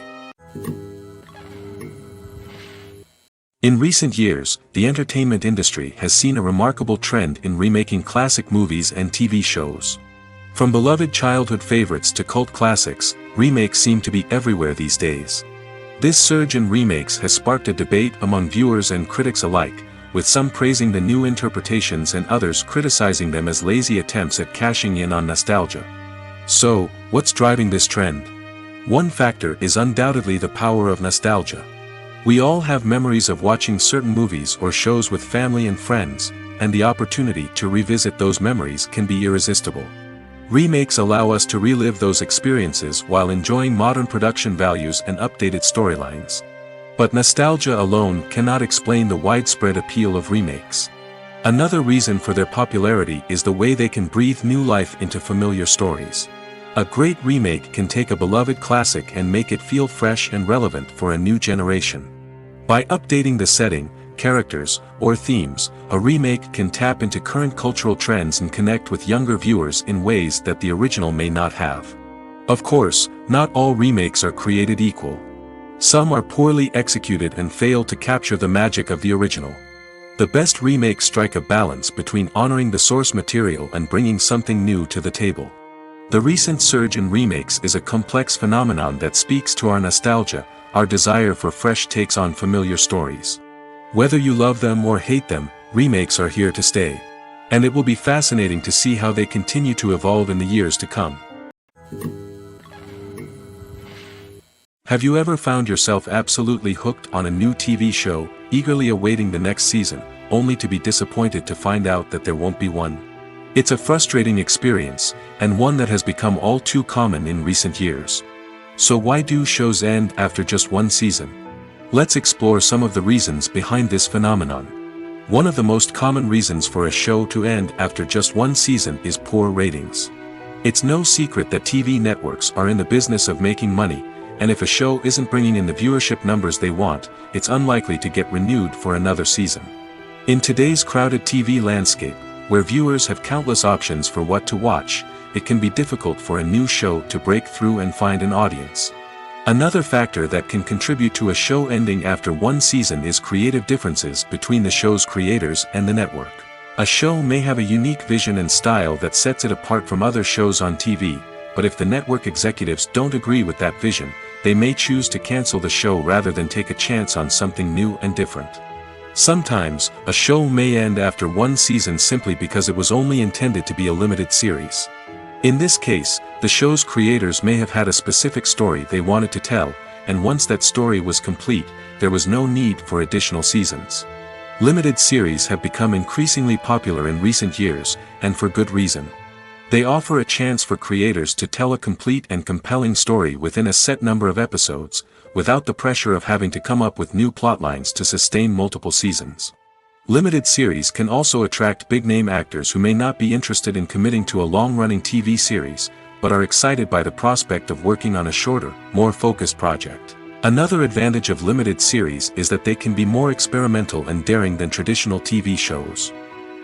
Speaker 1: In recent years, the entertainment industry has seen a remarkable trend in remaking classic movies and TV shows. From beloved childhood favorites to cult classics, remakes seem to be everywhere these days. This surge in remakes has sparked a debate among viewers and critics alike, with some praising the new interpretations and others criticizing them as lazy attempts at cashing in on nostalgia. So, what's driving this trend? One factor is undoubtedly the power of nostalgia. We all have memories of watching certain movies or shows with family and friends, and the opportunity to revisit those memories can be irresistible. Remakes allow us to relive those experiences while enjoying modern production values and updated storylines. But nostalgia alone cannot explain the widespread appeal of remakes. Another reason for their popularity is the way they can breathe new life into familiar stories. A great remake can take a beloved classic and make it feel fresh and relevant for a new generation. By updating the setting, characters, or themes, a remake can tap into current cultural trends and connect with younger viewers in ways that the original may not have. Of course, not all remakes are created equal. Some are poorly executed and fail to capture the magic of the original. The best remakes strike a balance between honoring the source material and bringing something new to the table. The recent surge in remakes is a complex phenomenon that speaks to our nostalgia, our desire for fresh takes on familiar stories. Whether you love them or hate them, remakes are here to stay. And it will be fascinating to see how they continue to evolve in the years to come. Have you ever found yourself absolutely hooked on a new TV show, eagerly awaiting the next season, only to be disappointed to find out that there won't be one? It's a frustrating experience, and one that has become all too common in recent years. So why do shows end after just one season? Let's explore some of the reasons behind this phenomenon. One of the most common reasons for a show to end after just one season is poor ratings. It's no secret that TV networks are in the business of making money, and if a show isn't bringing in the viewership numbers they want, it's unlikely to get renewed for another season. In today's crowded TV landscape, where viewers have countless options for what to watch, it can be difficult for a new show to break through and find an audience. Another factor that can contribute to a show ending after one season is creative differences between the show's creators and the network. A show may have a unique vision and style that sets it apart from other shows on TV, but if the network executives don't agree with that vision, they may choose to cancel the show rather than take a chance on something new and different. Sometimes, a show may end after one season simply because it was only intended to be a limited series. In this case, the show's creators may have had a specific story they wanted to tell, and once that story was complete, there was no need for additional seasons. Limited series have become increasingly popular in recent years, and for good reason. They offer a chance for creators to tell a complete and compelling story within a set number of episodes, without the pressure of having to come up with new plotlines to sustain multiple seasons. Limited series can also attract big-name actors who may not be interested in committing to a long-running TV series, but are excited by the prospect of working on a shorter, more focused project. Another advantage of limited series is that they can be more experimental and daring than traditional TV shows.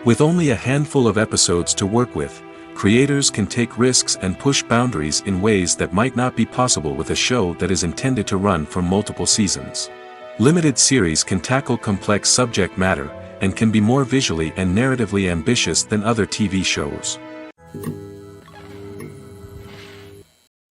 Speaker 1: With only a handful of episodes to work with, creators can take risks and push boundaries in ways that might not be possible with a show that is intended to run for multiple seasons. Limited series can tackle complex subject matter, and can be more visually and narratively ambitious than other TV shows.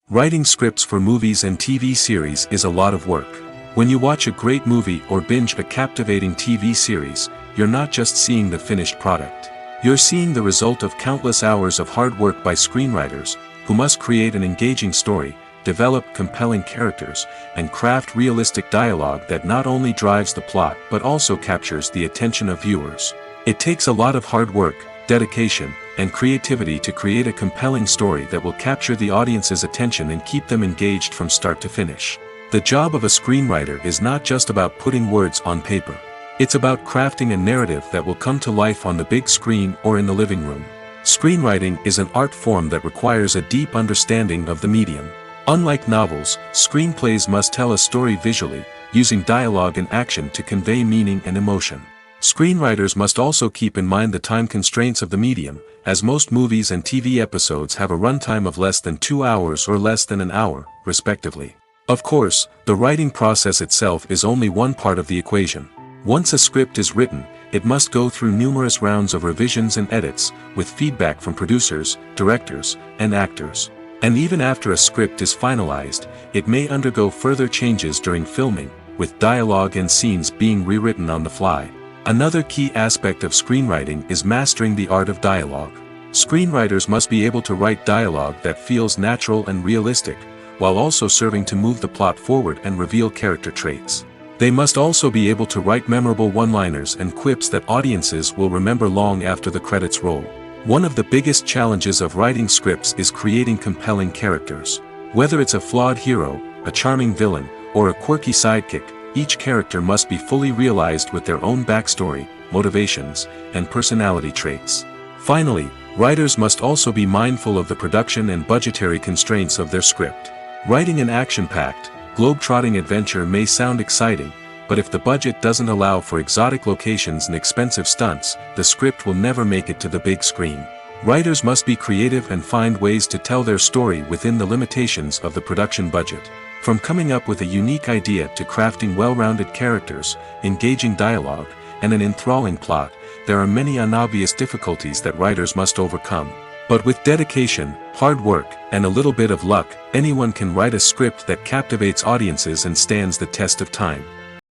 Speaker 1: Writing scripts for movies and TV series is a lot of work. When you watch a great movie or binge a captivating TV series, you're not just seeing the finished product. You're seeing the result of countless hours of hard work by screenwriters, who must create an engaging story, develop compelling characters, and craft realistic dialogue that not only drives the plot but also captures the attention of viewers. It takes a lot of hard work, dedication, and creativity to create a compelling story that will capture the audience's attention and keep them engaged from start to finish. The job of a screenwriter is not just about putting words on paper. It's about crafting a narrative that will come to life on the big screen or in the living room. Screenwriting is an art form that requires a deep understanding of the medium. Unlike novels, screenplays must tell a story visually, using dialogue and action to convey meaning and emotion. Screenwriters must also keep in mind the time constraints of the medium, as most movies and TV episodes have a runtime of less than 2 hours or less than an hour, respectively. Of course, the writing process itself is only one part of the equation. Once a script is written, it must go through numerous rounds of revisions and edits, with feedback from producers, directors, and actors. And even after a script is finalized, it may undergo further changes during filming, with dialogue and scenes being rewritten on the fly. Another key aspect of screenwriting is mastering the art of dialogue. Screenwriters must be able to write dialogue that feels natural and realistic, while also serving to move the plot forward and reveal character traits. They must also be able to write memorable one-liners and quips that audiences will remember long after the credits roll. One of the biggest challenges of writing scripts is creating compelling characters. Whether it's a flawed hero, a charming villain, or a quirky sidekick, each character must be fully realized with their own backstory, motivations, and personality traits. Finally, writers must also be mindful of the production and budgetary constraints of their script. Writing an action-packed, globe-trotting adventure may sound exciting, but if the budget doesn't allow for exotic locations and expensive stunts, the script will never make it to the big screen. Writers must be creative and find ways to tell their story within the limitations of the production budget. From coming up with a unique idea to crafting well-rounded characters, engaging dialogue, and an enthralling plot, there are many unobvious difficulties that writers must overcome. But with dedication, hard work, and a little bit of luck, anyone can write a script that captivates audiences and stands the test of time.